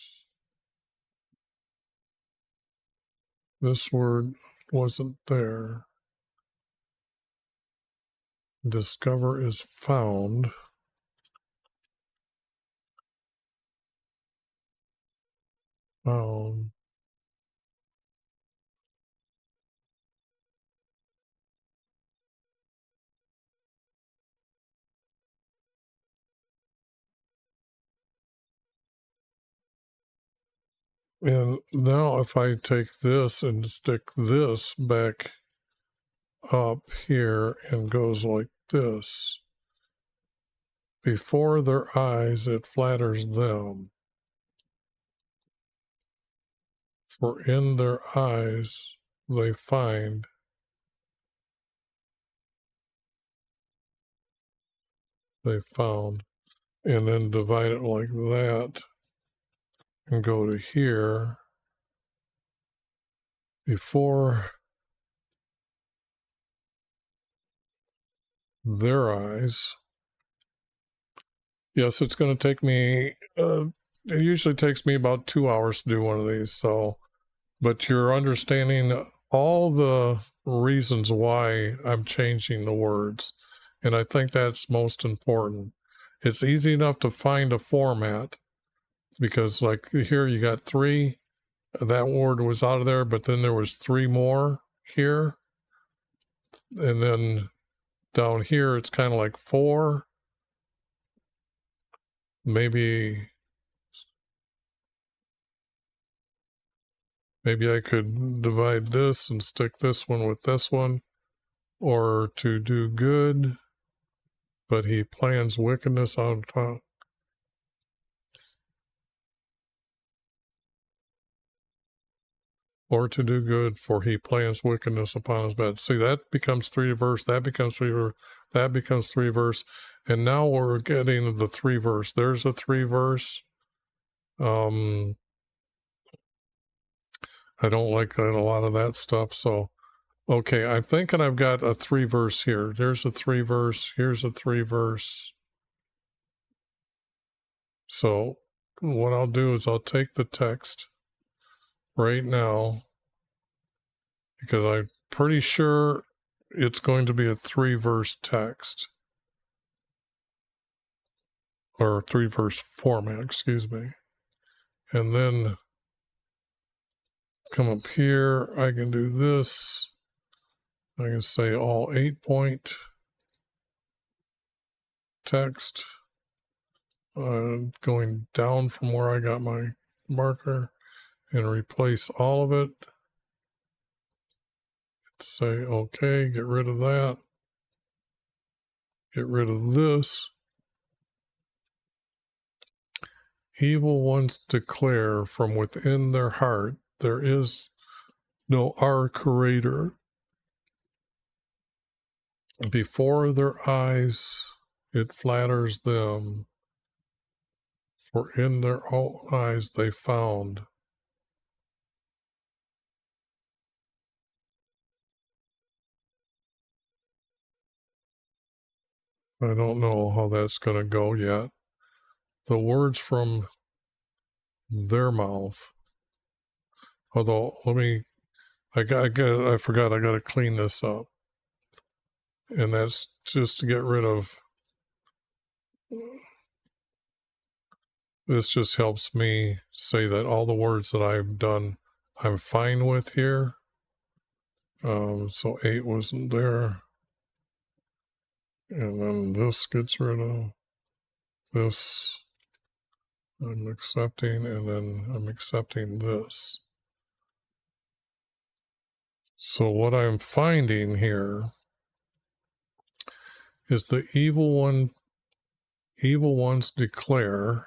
Speaker 1: This word wasn't there. Discover is found. Found. And now if I take this and stick this back up here and goes like this, before their eyes it flatters them. For in their eyes they find. They found. And then divide it like that and go to here. Before their eyes. Yes, it's going to take me, it usually takes me about 2 hours to do one of these. So, but you're understanding all the reasons why I'm changing the words. And I think that's most important. It's easy enough to find a format because like here you got 3, that word was out of there, but then there was 3 more here. And then down here, it's kind of like 4, maybe Maybe I could divide this and stick this one with this one. Or to do good, but he plans wickedness on top. Or to do good, for he plans wickedness upon his bed. See, that becomes 3 verse, that becomes 3 verse, that becomes 3 verse, and now we're getting the 3 verse. There's a 3 verse. I don't like that, a lot of that stuff. So, okay, I'm thinking I've got a 3 verse here. There's a 3 verse. Here's a 3 verse. So, what I'll do is I'll take the text right now, because I'm pretty sure it's going to be a 3 verse text, or 3 verse format, excuse me. And then come up here, I can do this. I can say all 8-point text, going down from where I got my marker, and replace all of it. Say okay, get rid of that. Get rid of this. Evil ones declare from within their heart, there is no our Creator. Before their eyes, it flatters them, for in their own eyes they found. I don't know how that's going to go yet. The words from their mouth. Although, I forgot I got to clean this up. And that's just to get rid of, this just helps me say that all the words that I've done, I'm fine with here. So 8 wasn't there. And then this gets rid of this. I'm accepting, and then I'm accepting this. So what I'm finding here is the evil ones declare,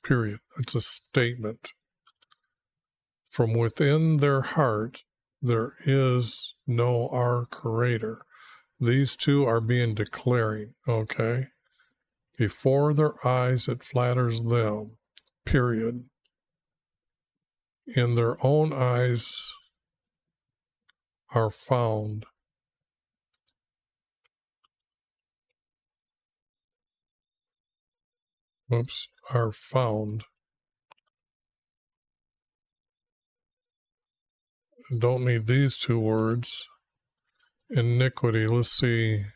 Speaker 1: period. It's a statement. From within their heart, there is no our Creator. These two are being declaring, okay? Before their eyes, it flatters them, period. In their own eyes are found. Oops, are found. Don't need these 2 words. Iniquity, let's see.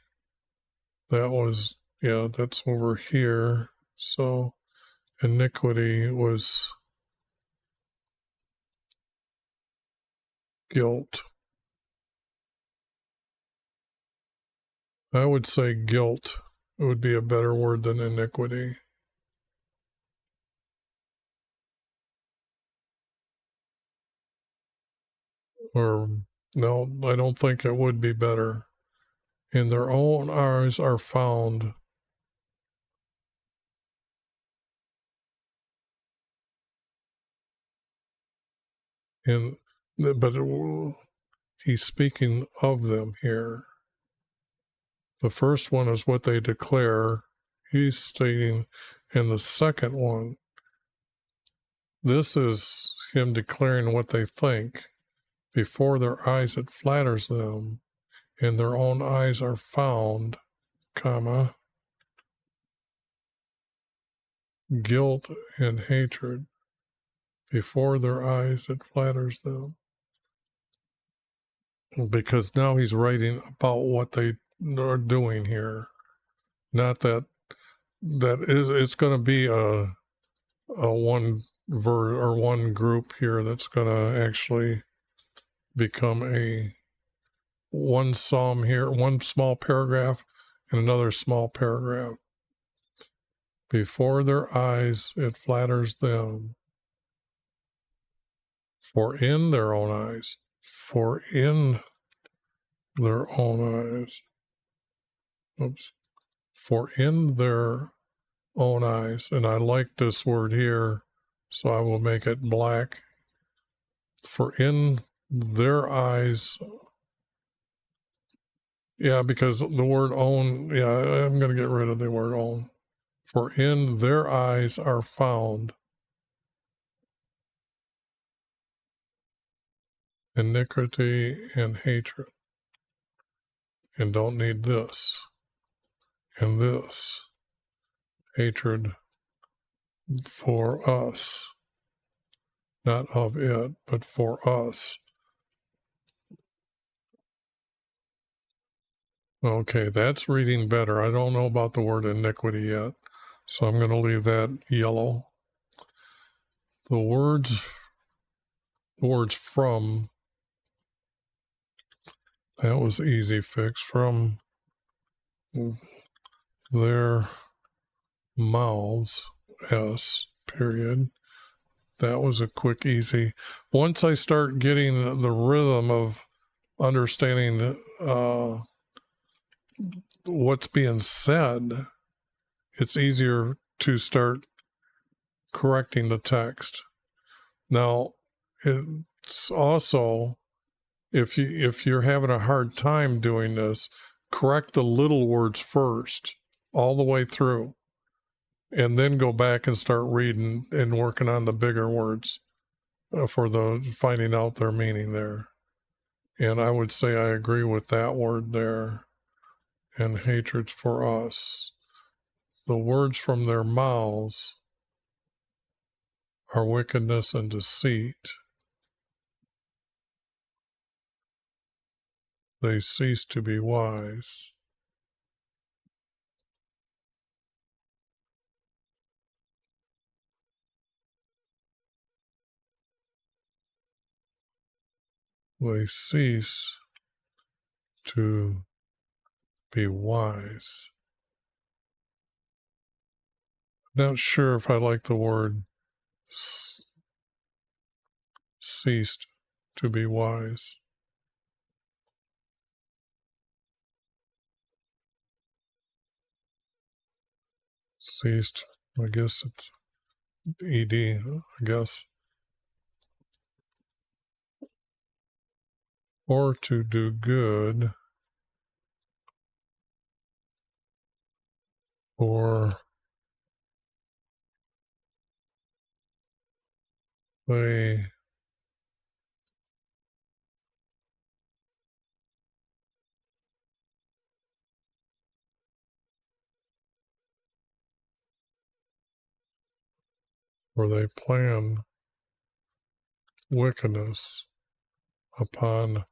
Speaker 1: That was, yeah, that's over here. So iniquity was guilt. I would say guilt. It would be a better word than iniquity. Or, no, I don't think it would be better. In their own eyes are found. But he's speaking of them here. The first one is what they declare. He's stating, and the second one, this is him declaring what they think. Before their eyes it flatters them, in their own eyes are found, comma, guilt and hatred. Before their eyes it flatters them. Because now he's writing about what they are doing here. Not that it's going to be a one or one group here that's going to actually become a one psalm here, one small paragraph and another small paragraph. Before their eyes it flatters them, For in their own eyes. For in their own eyes. Oops. For in their own eyes. And I like this word here, so I will make it black. For in their eyes. Yeah, because the word own, yeah, I'm going to get rid of the word own. For in their eyes are found iniquity and hatred. And don't need this. And this. Hatred for us. Not of it, but for us. Okay, that's reading better. I don't know about the word iniquity yet, so I'm going to leave that yellow. The words from, that was easy fix. From their mouths, S, period. That was a quick, easy. Once I start getting the rhythm of understanding what's being said, it's easier to start correcting the text. Now, it's also, if you're having a hard time doing this, correct the little words first, all the way through, and then go back and start reading and working on the bigger words for the finding out their meaning there. And I would say I agree with that word there. And hatred for us. The words from their mouths are wickedness and deceit. They cease to be wise. They cease to be wise. Not sure if I like the word ceased to be wise. Ceased, I guess it's ED, I guess. Or to do good, or they plan wickedness upon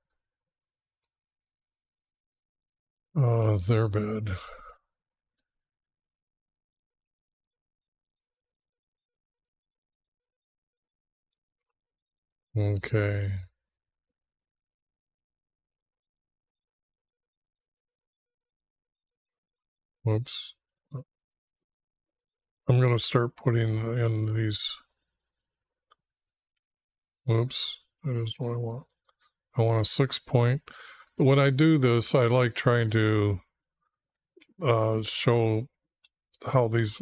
Speaker 1: their bed. Okay. Whoops. I'm going to start putting in these. Whoops. That is what I want. I want a 6 point. When I do this, I like trying to show how these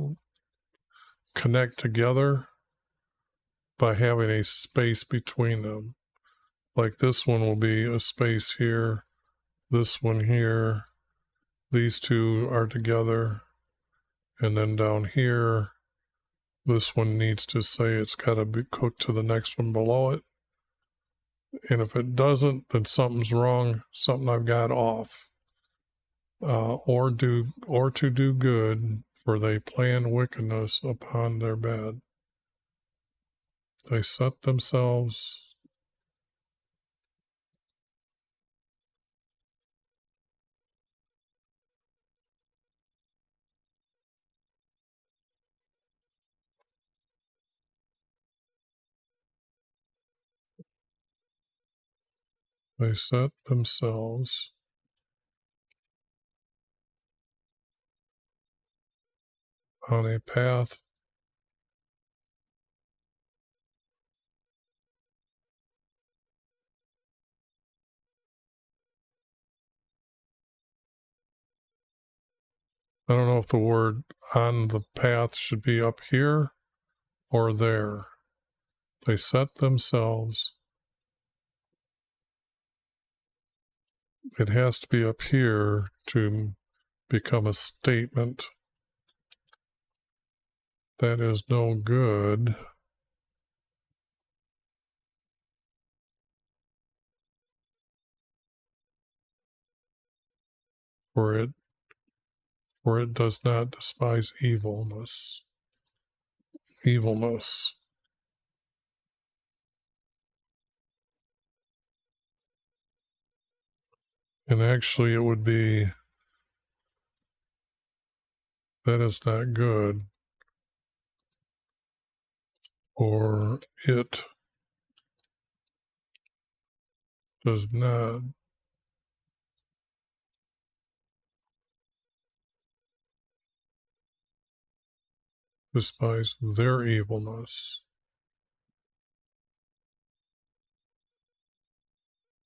Speaker 1: connect together by having a space between them. Like this one will be a space here, this one here, these two are together, and then down here, this one needs to say it's got to be cooked to the next one below it. And if it doesn't, then something's wrong, something I've got off. Or to do good, for they plan wickedness upon their bed. They set themselves on a path I don't know if the word on the path should be up here or there. They set themselves. It has to be up here to become a statement. That is no good. For it does not despise evilness. Evilness. And actually it would be, that is not good. Or it does not despise their evilness.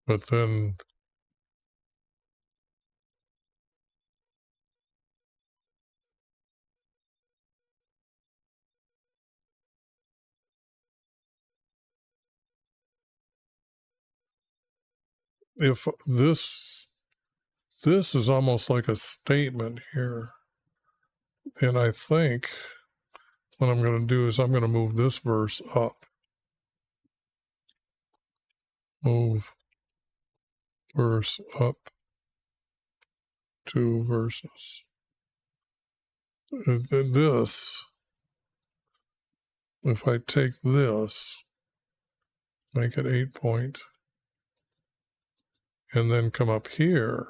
Speaker 1: But then if this is almost like a statement here. And I think what I'm going to do is I'm going to move this verse up. Move verse up 2 verses. This, if I take this, make it 8 point, and then come up here,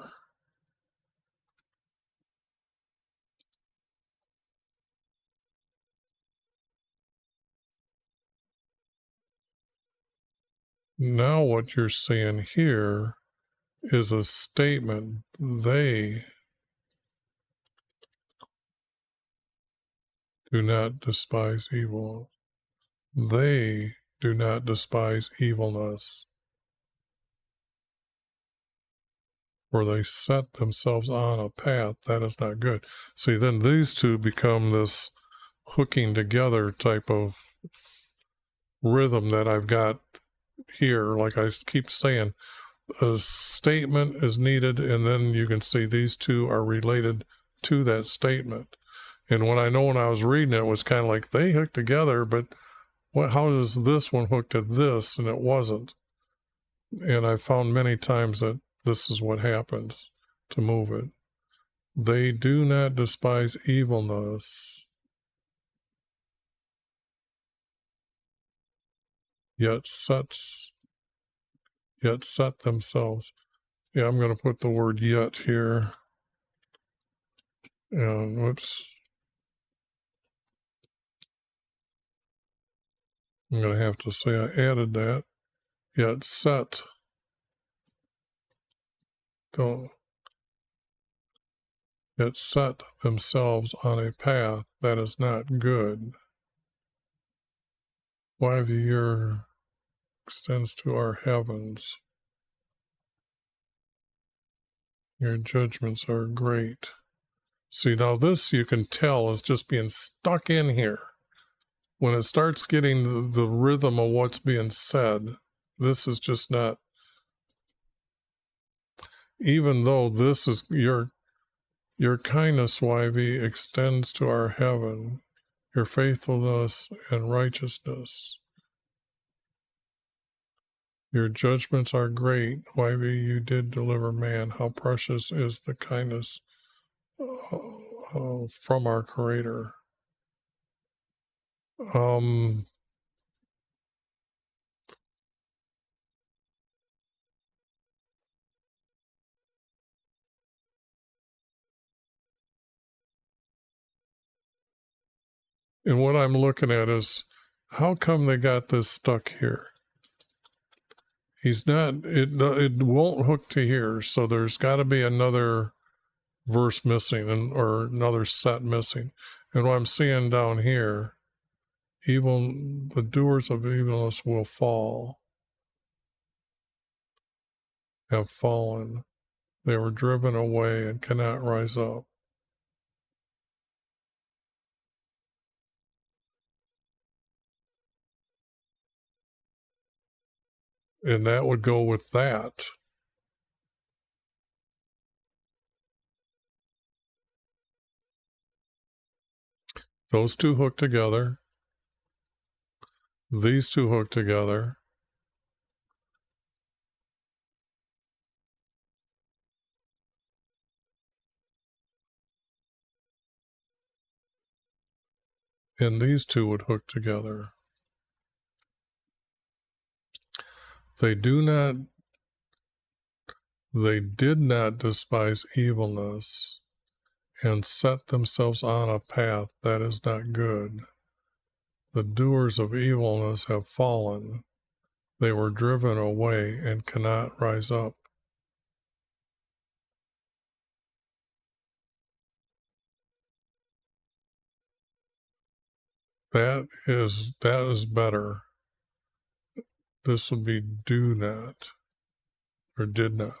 Speaker 1: now what you're seeing here is a statement. They do not despise evil. They do not despise evilness, for they set themselves on a path that is not good. See, then these two become this hooking together type of rhythm that I've got here. Like I keep saying, a statement is needed, and then you can see these two are related to that statement. And when I was reading it was kind of like they hook together, but how does this one hook to this? And it wasn't. And I found many times that this is what happens to move it. They do not despise evilness, yet set themselves. Yeah, I'm going to put the word yet here. And whoops. I'm going to have to say I added that. Yet set. Yet set themselves on a path that is not good. YHVH extends to our heavens. Your judgments are great. See, now this you can tell is just being stuck in here. When it starts getting the rhythm of what's being said, this is just not, even though this is your kindness, YV, extends to our heaven, your faithfulness and righteousness. Your judgments are great, YV, you did deliver man. How precious is the kindness from our Creator. And what I'm looking at is, how come they got this stuck here? He's not, it won't hook to here, so there's got to be another verse missing or another set missing. And what I'm seeing down here, even the doers of evilness will fall, have fallen. They were driven away and cannot rise up. And that would go with that. Those two hook together. These two hook together. And these two would hook together. They did not despise evilness and set themselves on a path that is not good. The doers of evilness have fallen. They were driven away and cannot rise up. That is better. This would be do not or did not.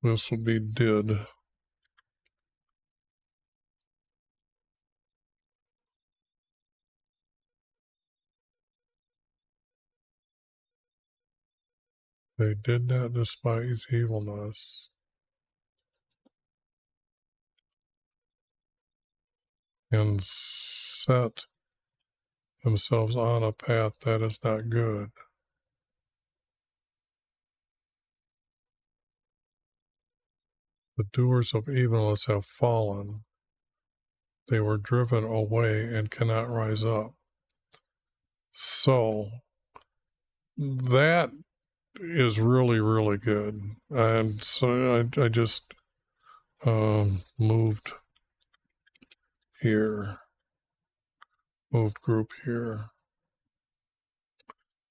Speaker 1: This would be did. They did not despise evilness and set themselves on a path that is not good. The doers of evilness have fallen. They were driven away and cannot rise up. So that is really, really good. And so I just moved here, moved group here.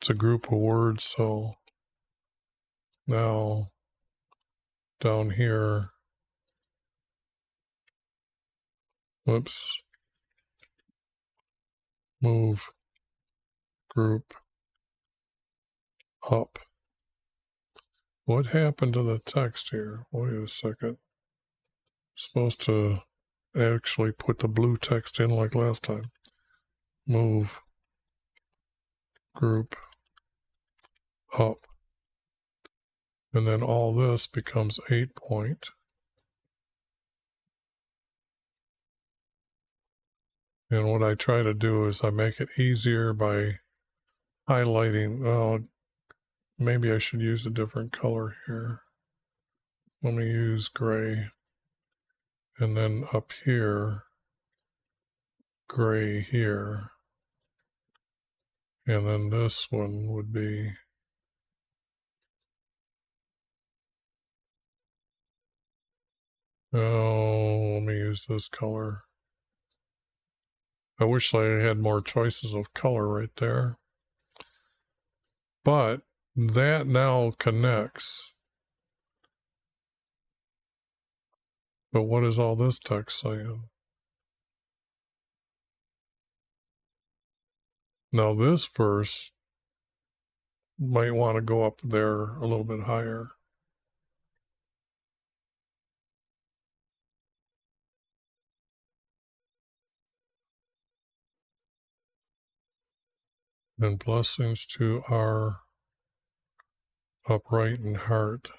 Speaker 1: It's a group of words, so now down here, whoops, move group up. What happened to the text here? Wait a second. Supposed to actually put the blue text in like last time. Move group up. And then all this becomes 8 point. And what I try to do is I make it easier by highlighting. Well, maybe I should use a different color here. Let me use gray. And then up here, gray here. And then this one would be let me use this color. I wish I had more choices of color right there. But that now connects. But what is all this text saying? Now this verse might want to go up there a little bit higher. And blessings to our upright in heart.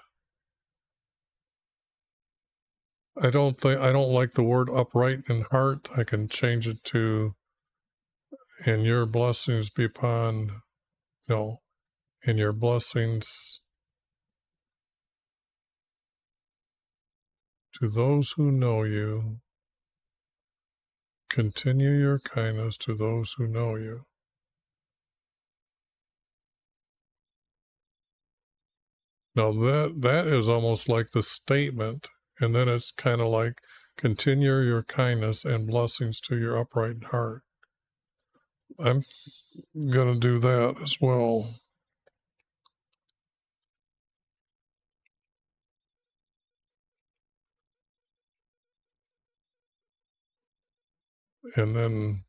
Speaker 1: I don't like the word upright in heart. I can change it to and your blessings be upon, no, and your blessings to those who know you. Continue your kindness to those who know you. Now that is almost like the statement, and then it's kind of like continue your kindness and blessings to your upright heart. I'm going to do that as well. And then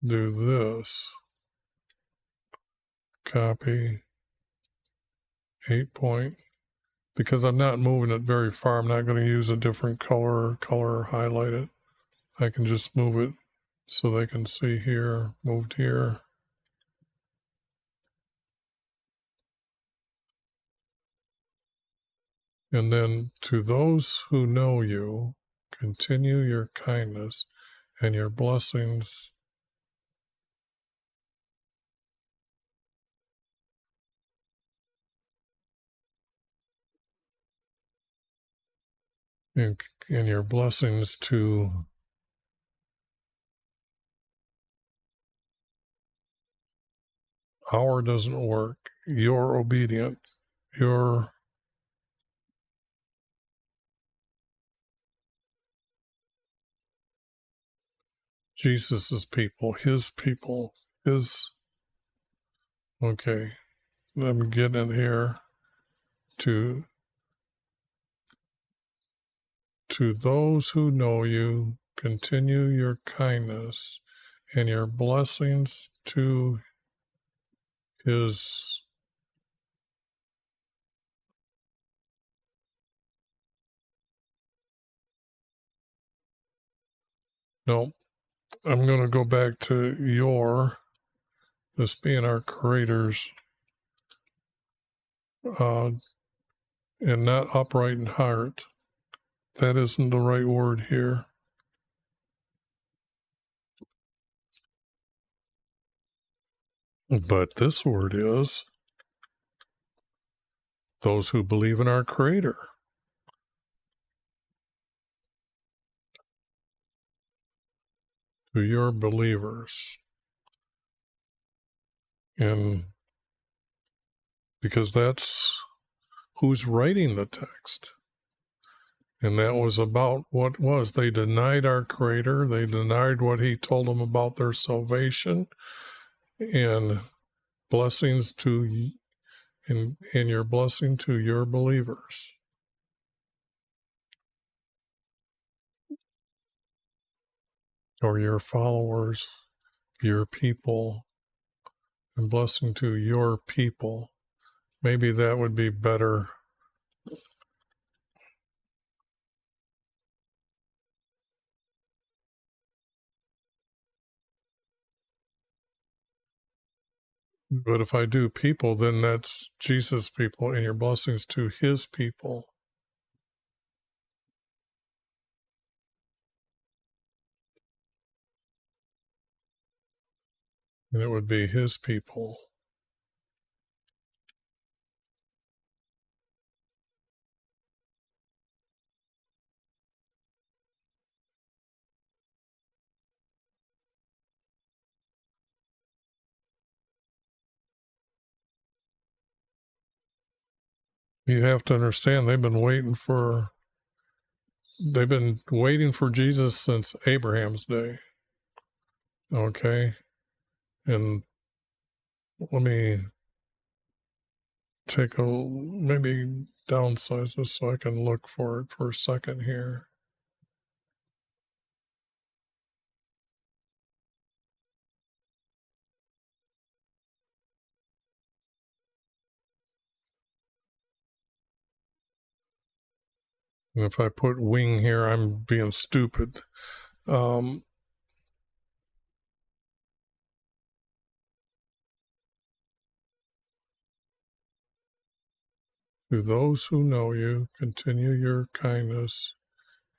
Speaker 1: do this. Copy 8 point. Because I'm not moving it very far, I'm not going to use a different color highlight it. I can just move it so they can see here, moved here. And then to those who know you, continue your kindness and your blessings. And your blessings to our doesn't work. You're obedient. You're Jesus's people, his people, his. Okay, let me get in here to those who know you, continue your kindness and your blessings to his. No, I'm going to go back to this being our creator's, and not upright in heart. That isn't the right word here. But this word is those who believe in our creator. To your believers. And because that's who's writing the text. And that was about what was. They denied our creator. They denied what he told them about their salvation. And blessings to, and your blessing to your believers. Or your followers, your people, and blessing to your people. Maybe that would be better. But if I do people, then that's Jesus' people, and your blessings to his people. And it would be his people. You have to understand they've been waiting for Jesus since Abraham's day. Okay. And let me maybe downsize this so I can look for it for a second here. And if I put wing here, I'm being stupid. To those who know you, continue your kindness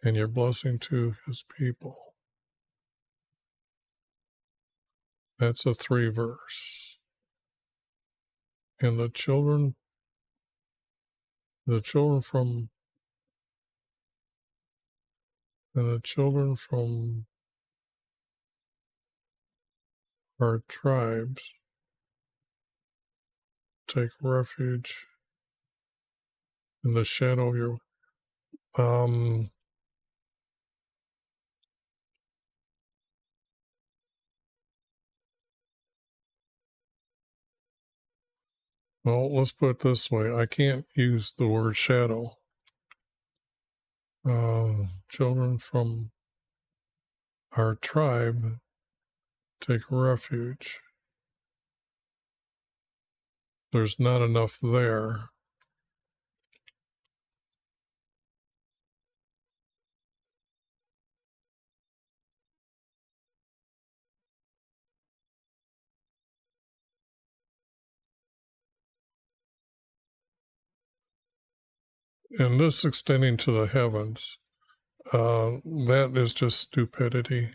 Speaker 1: and your blessing to his people. That's a 3 verse. And the children from our tribes take refuge in the shadow of your. Well, let's put it this way. I can't use the word shadow. Children from our tribe take refuge. There's not enough there. And this extending to the heavens, that is just stupidity.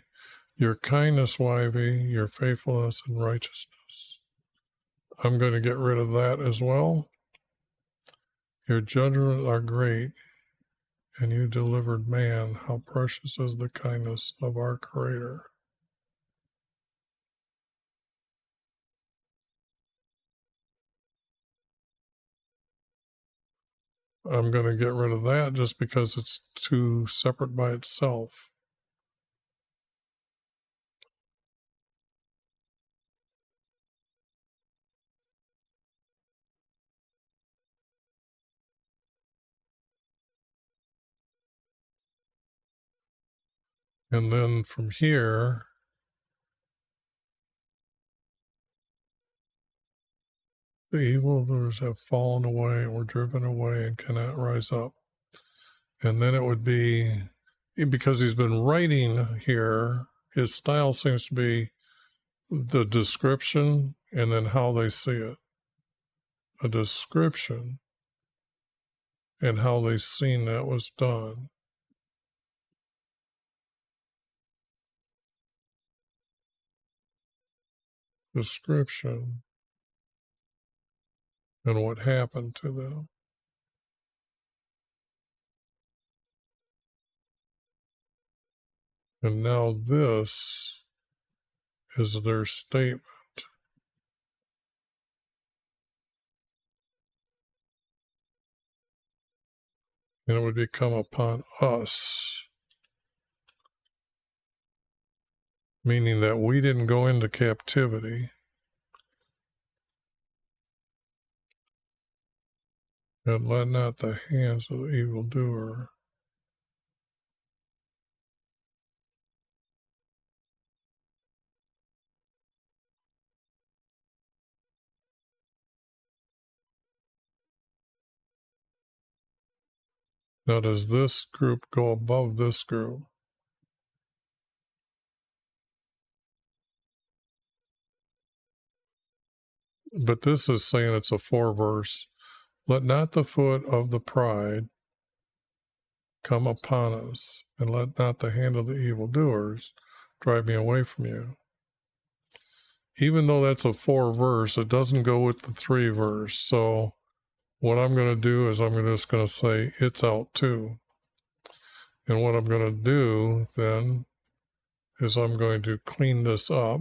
Speaker 1: Your kindness, Wivey, your faithfulness and righteousness. I'm going to get rid of that as well. Your judgments are great, and you delivered man. How precious is the kindness of our Creator. I'm going to get rid of that just because it's too separate by itself. And then from here, the evildoers have fallen away and were driven away and cannot rise up. And then it would be, because he's been writing here, his style seems to be the description and then how they see it. A description and how they seen that was done. Description and what happened to them. And now this is their statement. And it would become upon us, meaning that we didn't go into captivity. And let not the hands of the evildoer. Now, does this group go above this group? But this is saying it's a 4-verse. Let not the foot of the pride come upon us, and let not the hand of the evildoers drive me away from you. Even though that's a 4-verse, it doesn't go with the 3-verse. So what I'm going to do is I'm just going to say it's out too. And what I'm going to do then is I'm going to clean this up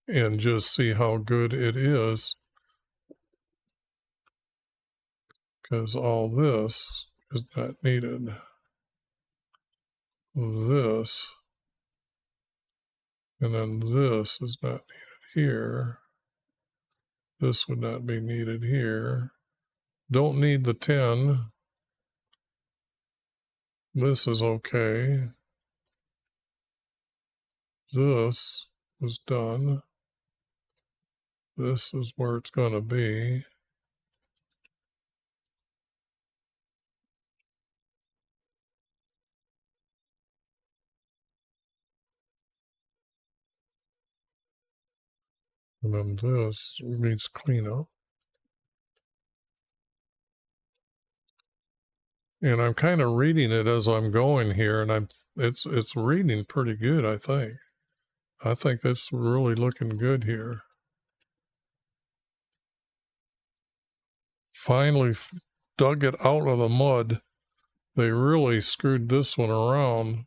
Speaker 1: and just see how good it is, because all this is not needed. This, and then this is not needed here. This would not be needed here. Don't need the 10. This is okay. This was done. This is where it's going to be. And then this needs cleanup. And I'm kind of reading it as I'm going here, and it's reading pretty good, I think. I think it's really looking good here. Finally dug it out of the mud. They really screwed this one around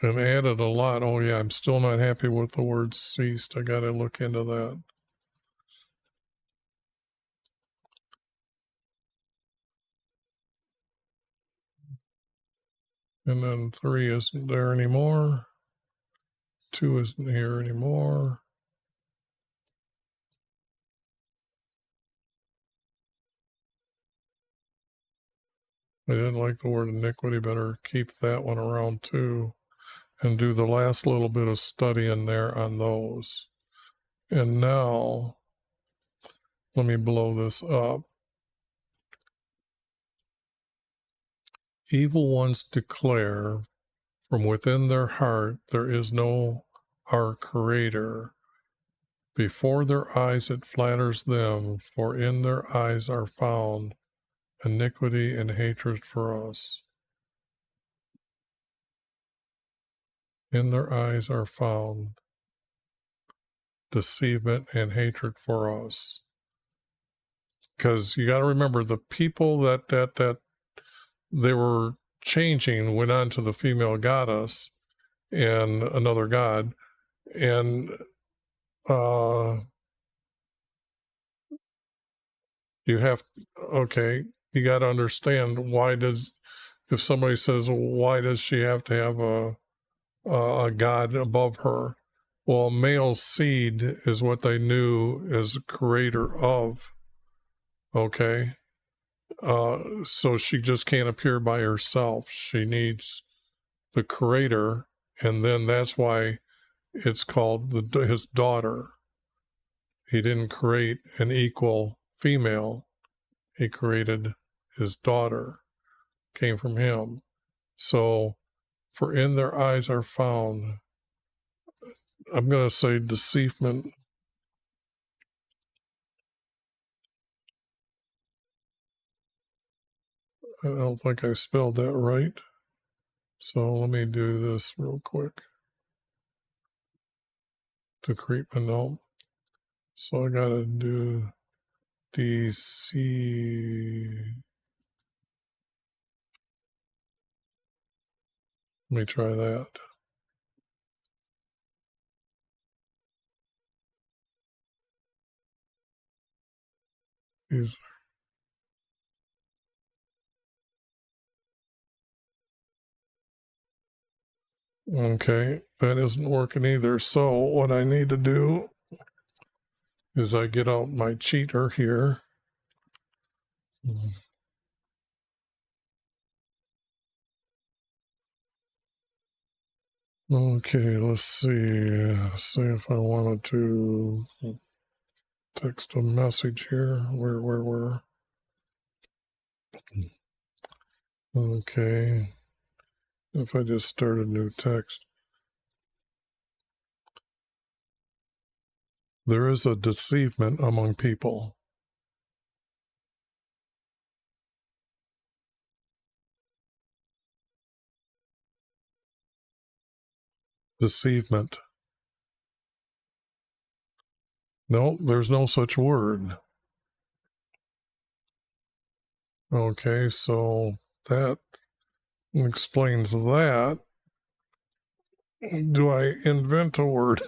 Speaker 1: and added a lot. Oh yeah, I'm still not happy with the word ceased. I got to look into that. And then 3 isn't there anymore. 2 isn't here anymore. I didn't like the word iniquity. Better keep that one around too, and do the last little bit of study in there on those. And now, let me blow this up. Evil ones declare from within their heart, there is no our Creator. Before their eyes it flatters them, for in their eyes are found iniquity and hatred for us. In their eyes are found deceivement and hatred for us. Because you got to remember, the people that they were changing went on to the female goddess and another god, and you have, okay, you got to understand, why does, if somebody says, well, why does she have to have a god above her? Well, male seed is what they knew as creator of. Okay, so she just can't appear by herself. She needs the creator, and then that's why it's called his daughter. He didn't create an equal female. He created his daughter, came from him. So, for in their eyes are found, I'm going to say deceivement. I don't think I spelled that right. So let me do this real quick to create my note. So I got to do DC. Let me try that. Okay, that isn't working either. So what I need to do is I get out my cheater here. Okay, let's see. See if I wanted to text a message here. Where? Okay. If I just start a new text. There is a deceivement among people. Deceivement. No, there's no such word. Okay, so that explains that. Do I invent a word?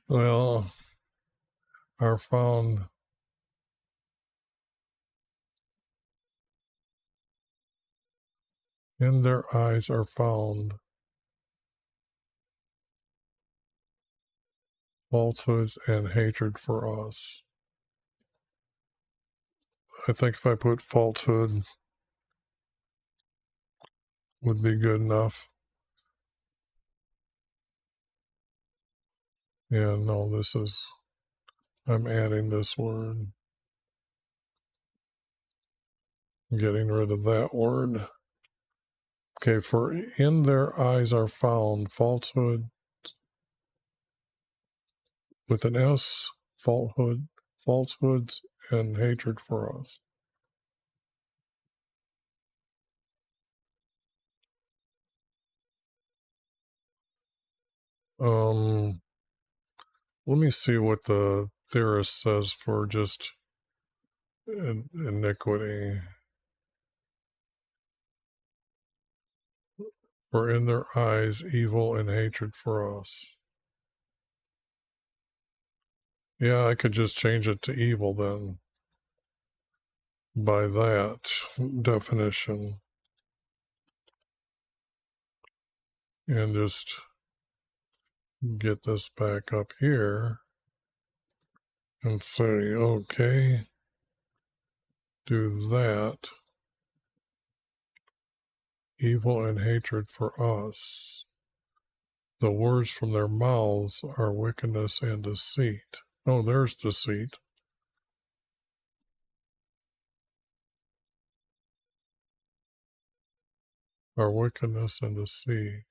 Speaker 1: Well, are found. In their eyes are found falsehoods and hatred for us. I think if I put falsehood would be good enough. Yeah, no, this is, I'm adding this word. Getting rid of that word. Okay, for in their eyes are found falsehood with an S, falsehoods and hatred for us. Let me see what the theorist says for just iniquity. For in their eyes evil and hatred for us. Yeah, I could just change it to evil then. By that definition. And just get this back up here and say, okay, do that. Evil and hatred for us. The words from their mouths are wickedness and deceit. Oh, there's deceit. Are wickedness and deceit.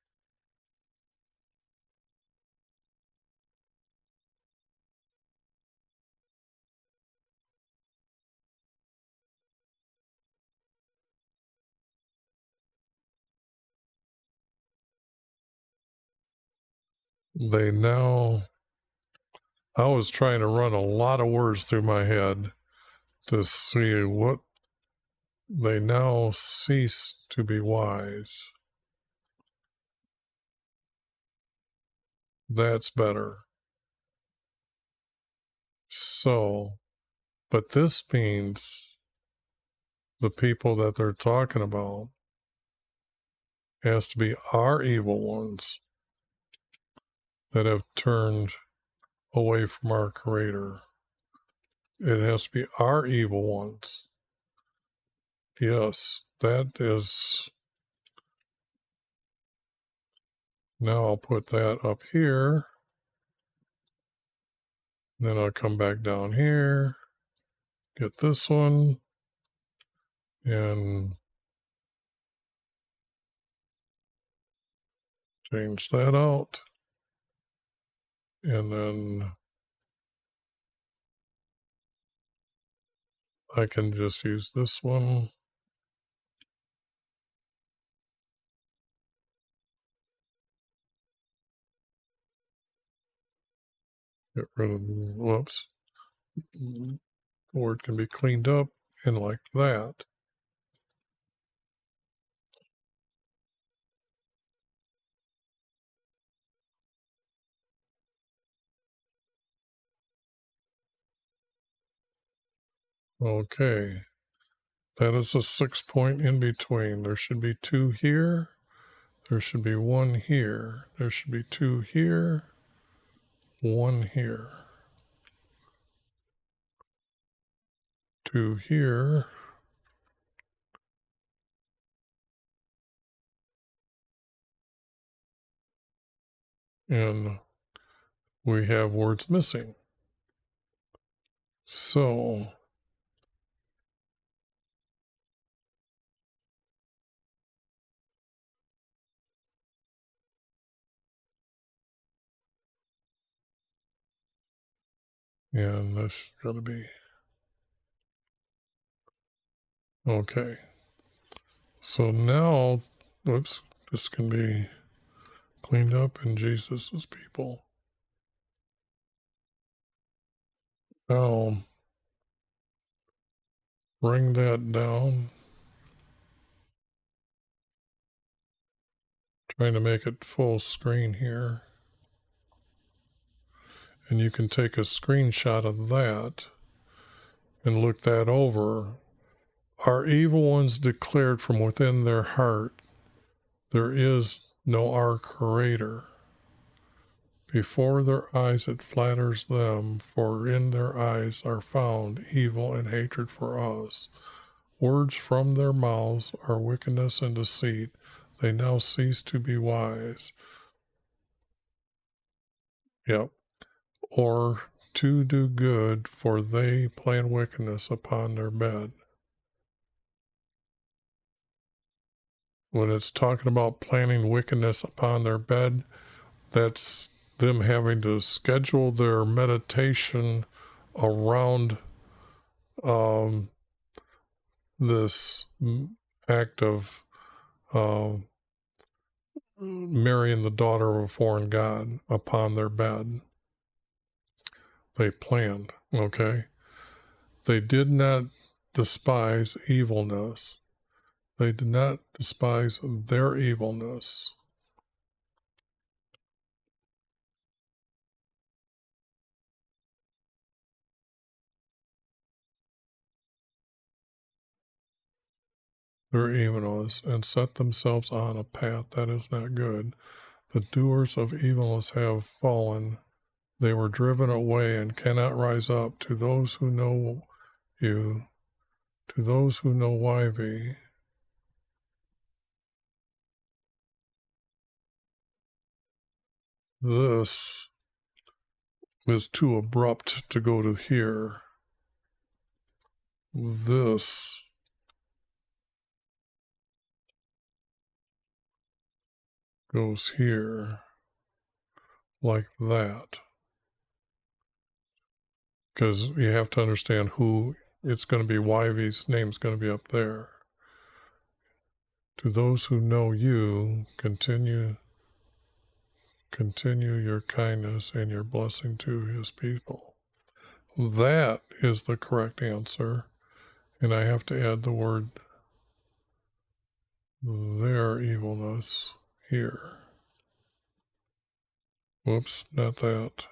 Speaker 1: they now, I was trying to run a lot of words through my head to see what they now cease to be wise. That's better. So, but this means the people that they're talking about has to be our evil ones that have turned away from our Creator. It has to be our evil ones. Yes, that is. Now I'll put that up here. Then I'll come back down here, get this one, and change that out. And then I can just use this one. Get rid of, whoops. The word can be cleaned up and like that. Okay. That is a 6-point in between. There should be 2 here. There should be 1 here. There should be 2 here. 1 here. 2 here. And we have words missing. So and this got to be okay. So now, whoops, this can be cleaned up in Jesus's people. Now, bring that down. Trying to make it full screen here. And you can take a screenshot of that and look that over. Our evil ones declared from within their heart, there is no our Creator. Before their eyes it flatters them, for in their eyes are found evil and hatred for us. Words from their mouths are wickedness and deceit. They now cease to be wise. Yep. Or to do good, for they plan wickedness upon their bed. When it's talking about planning wickedness upon their bed, that's them having to schedule their meditation around this act of marrying the daughter of a foreign god upon their bed. They planned, okay? They did not despise evilness. They did not despise their evilness. Their evilness, and set themselves on a path that is not good. The doers of evilness have fallen. They were driven away and cannot rise up. To those who know you, to those who know YV, this is too abrupt to go to here. This goes here, like that. Because you have to understand who it's going to be. YV's name's going to be up there. To those who know you, continue continue your kindness and your blessing to his people. That is the correct answer. And I have to add the word their evilness here. Whoops, not that.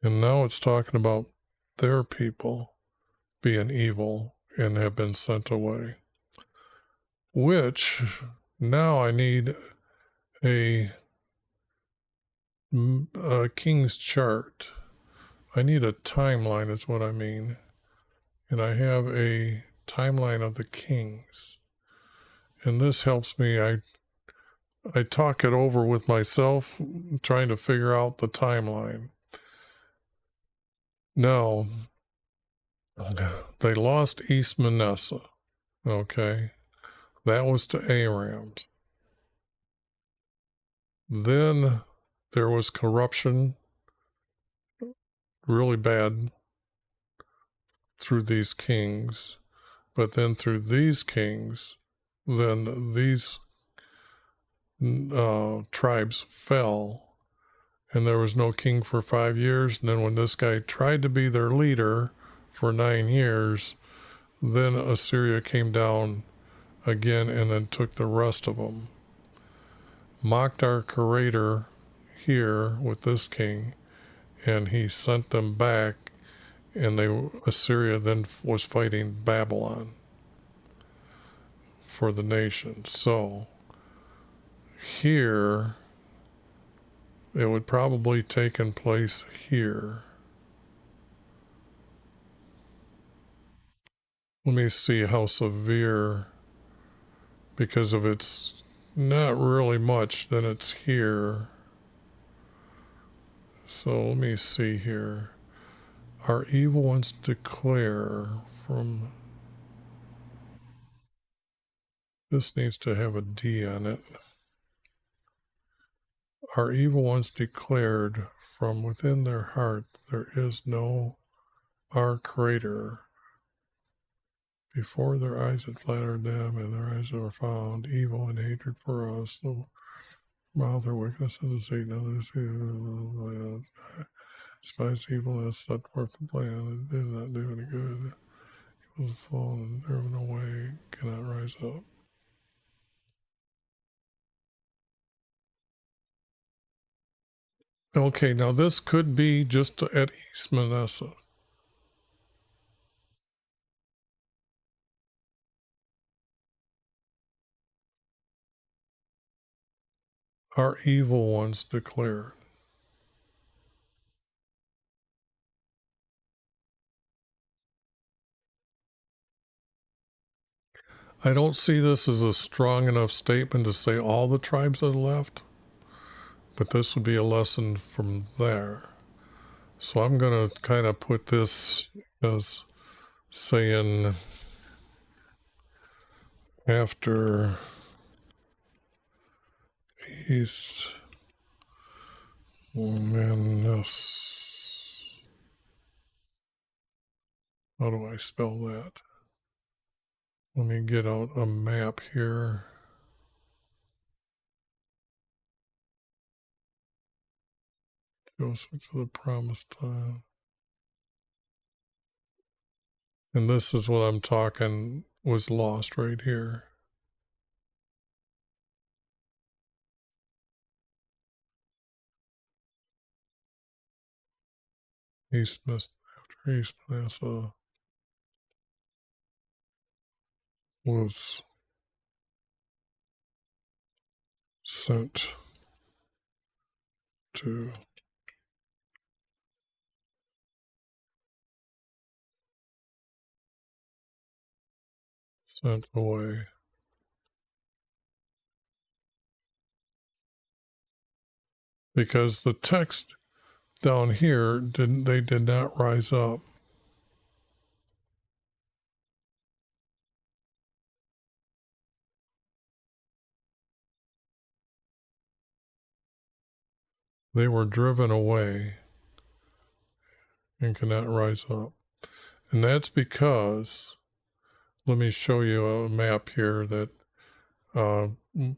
Speaker 1: And now it's talking about their people being evil and have been sent away. Which now I need a king's chart. I need a timeline is what I mean. And I have a timeline of the kings. And this helps me. I talk it over with myself, trying to figure out the timeline. Now, they lost East Manasseh. Okay. That was to Aram. Then there was corruption, really bad, through these kings. But then through these kings, then these tribes fell, and there was no king for 5 years. And then when this guy tried to be their leader for 9 years, then Assyria came down again and then took the rest of them. Mocked our creator here with this king, and he sent them back, and Assyria then was fighting Babylon for the nation. So here, it would probably taken place here. Let me see how severe, because if it's not really much, then it's here. So let me see here. Our evil ones declare from... This needs to have a D on it. Our evil ones declared from within their heart, there is no our Creator. Before their eyes had flattered them, and their eyes were found evil and hatred for us. So, while their wickedness and deceit, others despised evil and set forth the plan, it did not do any good. It was fallen and driven away, cannot rise up. Okay, now this could be just at East Manasseh. Our evil ones declared. I don't see this as a strong enough statement to say all the tribes that left, but this would be a lesson from there. So I'm going to kind of put this as saying after East Manasseh. How do I spell that? Let me get out a map here. Goes to the promised land. And this is what I'm talking was lost right here. After East Manasseh was sent away. Because the text down here, they did not rise up. They were driven away and cannot rise up. And that's because, let me show you a map here that mm,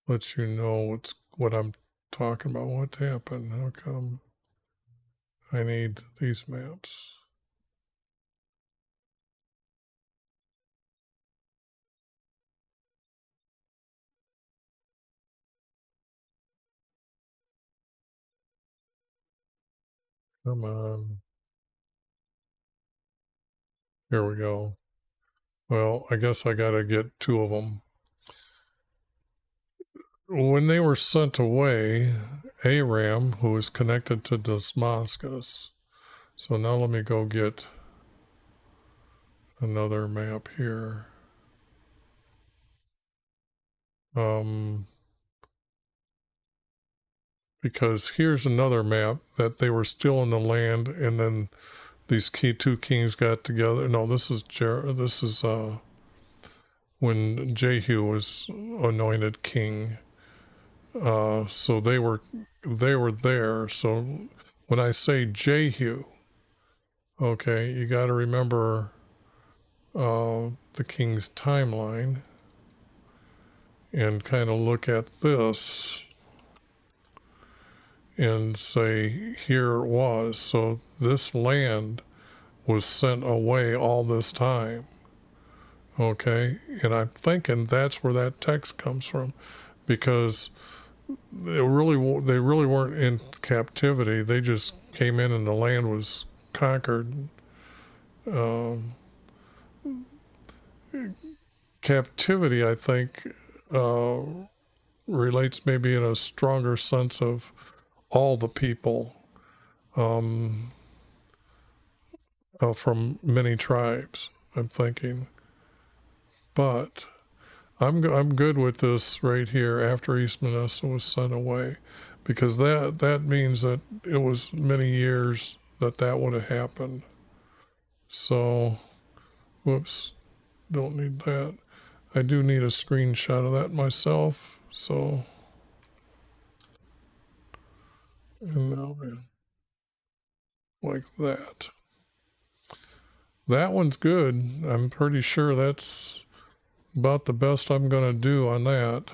Speaker 1: lets you know what I'm talking about. What happened? How come I need these maps? Come on. Here we go. Well, I guess I got to get two of them. When they were sent away, Aram, who is connected to Damascus. So now let me go get another map here. Because here's another map that they were still in the land, and then these two kings got together. No, this is when Jehu was anointed king. So they were there. So when I say Jehu, okay, you got to remember the king's timeline and kind of look at this and say, here it was. So this land was sent away all this time. Okay, and I'm thinking that's where that text comes from, because they really weren't in captivity. They just came in and the land was conquered. Captivity, I think, relates maybe in a stronger sense of all the people from many tribes, I'm thinking. But I'm good with this right here after East Manasseh was sent away, because that means that it was many years that would have happened. So, whoops, don't need that. I do need a screenshot of that myself. So, and now like that. That one's good. I'm pretty sure that's about the best I'm going to do on that.